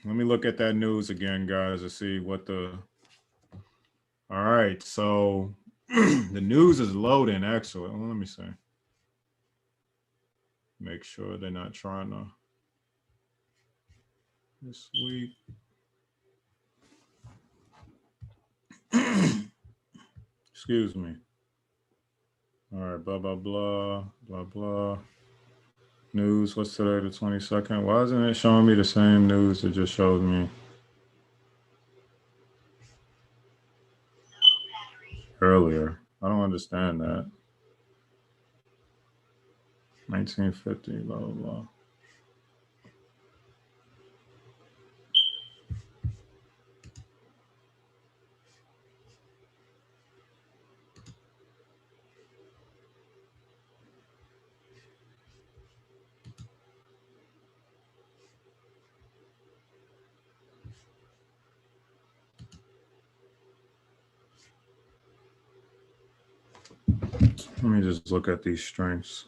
Let me look at that news again, guys, to see what the. All right, so the news is loading, actually. Well, let me see. Make sure they're not trying to. This week. Excuse me. All right, blah, blah, blah, blah, blah. News, what's today, the 22nd? Why isn't it showing me the same news it just showed me earlier? I don't understand that. 1950, blah, blah, blah. Let me just look at these strengths.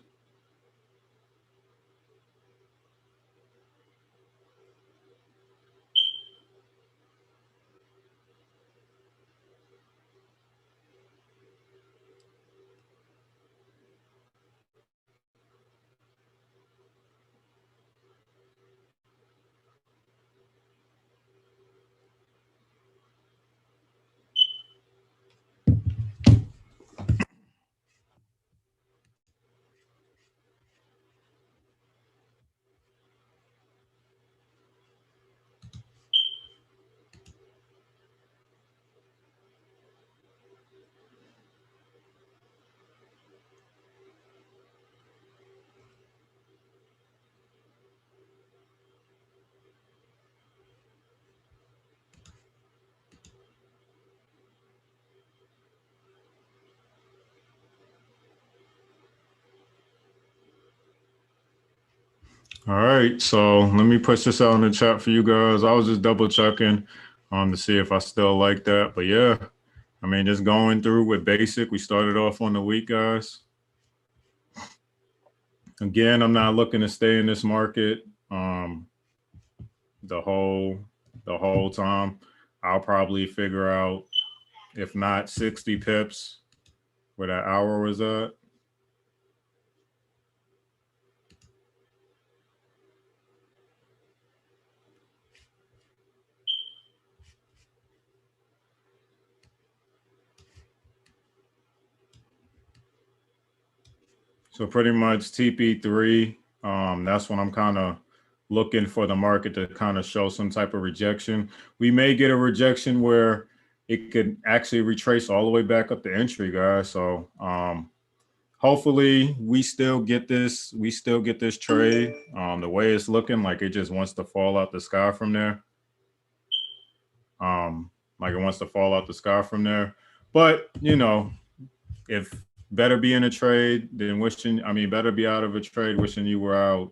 All right, so let me push this out in the chat for you guys. I was just double checking to see if I still like that. But yeah, I mean, just going through with basic. We started off on the week, guys. Again, I'm not looking to stay in this market the whole time. I'll probably figure out, if not 60 pips, where that hour was at. So pretty much TP3, that's when I'm kind of looking for the market to kind of show some type of rejection. We may get a rejection where it could actually retrace all the way back up to entry, guys. So hopefully we still get this. We still get this trade. The way it's looking, like it just wants to fall out the sky from there. Like it wants to fall out the sky from there. But you know, if better be in a trade than wishing. I mean, better be out of a trade wishing you were out.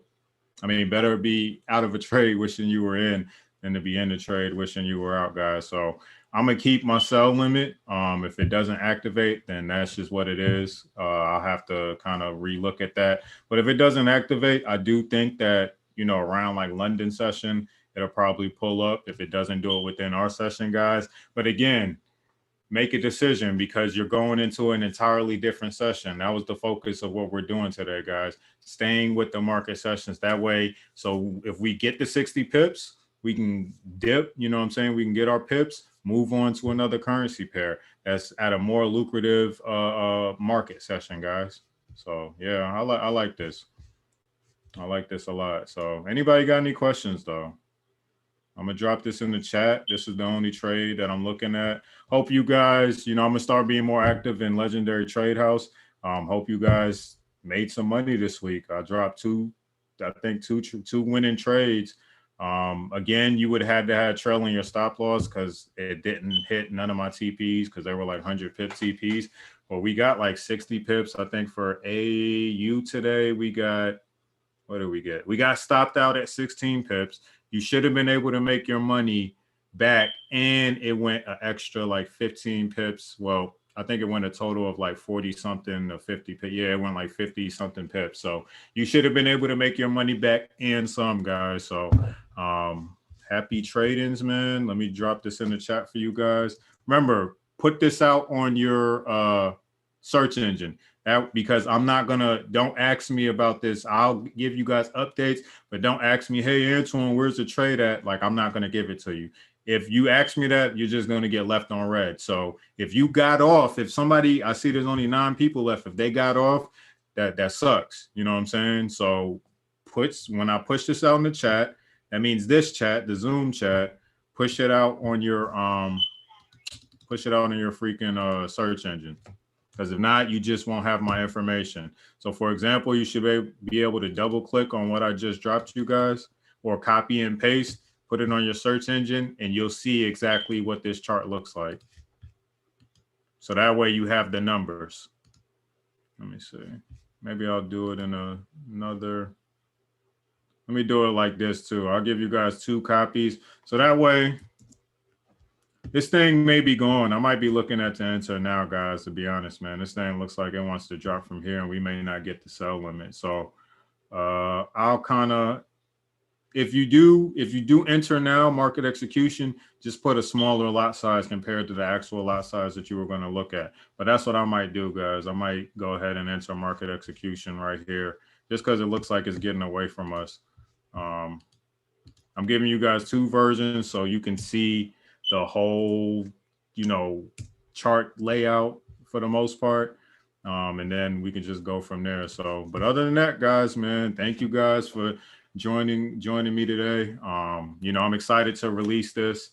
I mean, better be out of a trade wishing you were in than to be in the trade wishing you were out, guys. So I'm gonna keep my sell limit. If it doesn't activate, then that's just what it is. I'll have to kind of relook at that. But if it doesn't activate, I do think that, you know, around like London session, it'll probably pull up if it doesn't do it within our session, guys. But again, make a decision because you're going into an entirely different session. That was the focus of what we're doing today, guys. Staying with the market sessions. That way, so if we get the 60 pips, we can dip, you know what I'm saying? We can get our pips, move on to another currency pair that's at a more lucrative market session, guys. So yeah, I like this. I like this a lot. So anybody got any questions though? I'm gonna drop this in the chat. This is the only trade that I'm looking at. Hope you guys, you know, I'm gonna start being more active in Legendary Trade House. Hope you guys made some money this week. I dropped two winning trades. Again, you would have had to have trailing your stop loss because it didn't hit none of my TPs because they were like 100 pip TPs. But we got like 60 pips. I think for AU today, we got, what did we get? We got stopped out at 16 pips. You should have been able to make your money back, and it went an extra like 15 pips. Well, I think it went a total of like 40 something or 50 pips. Yeah, it went like 50 something pips. So you should have been able to make your money back and some, guys. So happy trade-ins, man. Let me drop this in the chat for you guys. Remember, put this out on your search engine. Because I'm not gonna, don't ask me about this. I'll give you guys updates, but don't ask me, hey Antoine, where's the trade at? Like, I'm not gonna give it to you. If you ask me that, you're just gonna get left on red. So if you got off, if somebody, I see there's only 9 people left, if they got off, that sucks. You know what I'm saying? So when I push this out in the chat, that means this chat, the Zoom chat, push it out on your freaking search engine. Because if not, you just won't have my information. So for example, you should be able to double click on what I just dropped you guys, or copy and paste, put it on your search engine, and you'll see exactly what this chart looks like. So that way you have the numbers. Let me see. Maybe I'll do it in another. Let me do it like this too. I'll give you guys 2 copies. So that way, this thing may be gone. I might be looking at the enter now, guys, to be honest, man. This thing looks like it wants to drop from here, and we may not get the sell limit. So I'll kind of, if you do enter now, market execution, just put a smaller lot size compared to the actual lot size that you were going to look at. But that's what I might do, guys. I might go ahead and enter market execution right here, just because it looks like it's getting away from us. I'm giving you guys 2 versions so you can see the whole, chart layout for the most part. And then we can just go from there. So, but other than that, guys, man, thank you guys for joining me today. I'm excited to release this.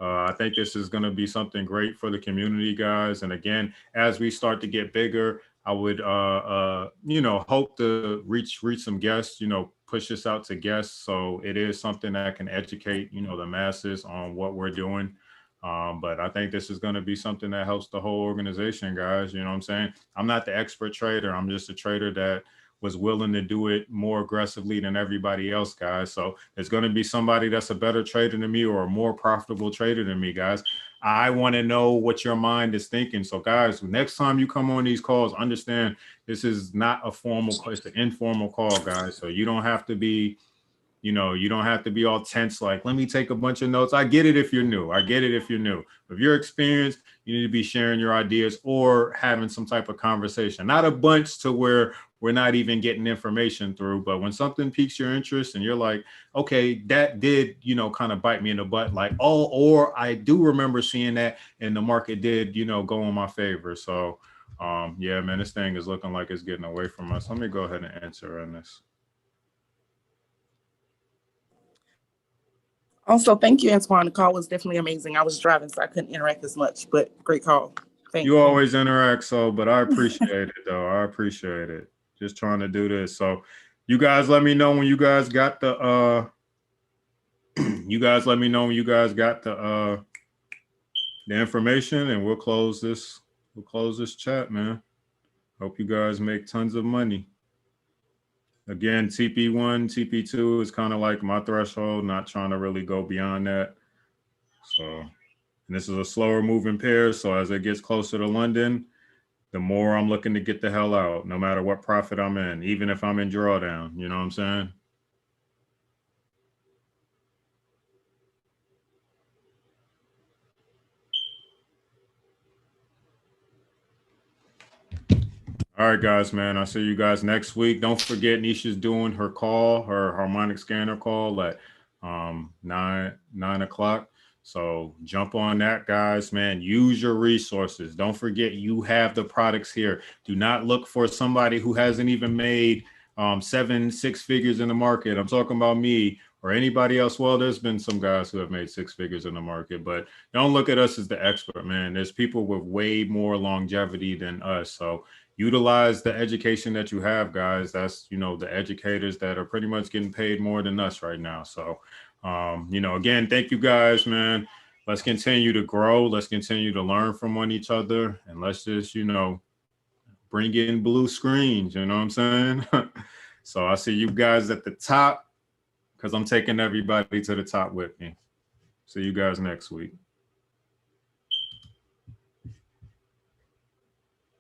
I think this is going to be something great for the community, guys. And again, as we start to get bigger, I would, hope to reach some guests, push this out to guests. So it is something that can educate, the masses on what we're doing. But I think this is going to be something that helps the whole organization, guys. You know what I'm saying? I'm not the expert trader. I'm just a trader that was willing to do it more aggressively than everybody else, guys. So there's going to be somebody that's a better trader than me or a more profitable trader than me, guys. I want to know what your mind is thinking. So, guys, next time you come on these calls, understand this is not a formal call. It's an informal call, guys. So you don't have to be, you don't have to be all tense, like, let me take a bunch of notes. I get it if you're new. If you're experienced, you need to be sharing your ideas or having some type of conversation. Not a bunch to where we're not even getting information through. But when something piques your interest and you're like, okay, that did, kind of bite me in the butt, like, oh, or I do remember seeing that and the market did, go in my favor. So, yeah, man, this thing is looking like it's getting away from us. Let me go ahead and answer on this. Also, thank you, Antoine. The call was definitely amazing. I was driving, so I couldn't interact as much, but great call. Thank you. You always interact, but I appreciate it, though. I appreciate it. Just trying to do this. So you guys let me know when you guys got the the information, and we'll close this chat, man. Hope you guys make tons of money. Again, TP1, TP2 is kind of like my threshold, not trying to really go beyond that. So, and this is a slower moving pair. So as it gets closer to London, the more I'm looking to get the hell out, no matter what profit I'm in, even if I'm in drawdown, you know what I'm saying? All right, guys, man. I'll see you guys next week. Don't forget, Nisha's doing her harmonic scanner call at 9 o'clock. So jump on that, guys, man. Use your resources. Don't forget, you have the products here. Do not look for somebody who hasn't even made 6 figures in the market. I'm talking about me or anybody else. Well, there's been some guys who have made 6 figures in the market, but don't look at us as the expert, man. There's people with way more longevity than us. So utilize the education that you have, guys. That's, you know, the educators that are pretty much getting paid more than us right now. So, you know, again, thank you guys, man. Let's continue to grow. Let's continue to learn from one each other. And let's just, you know, bring in blue screens. You know what I'm saying? So I see you guys at the top because I'm taking everybody to the top with me. See you guys next week.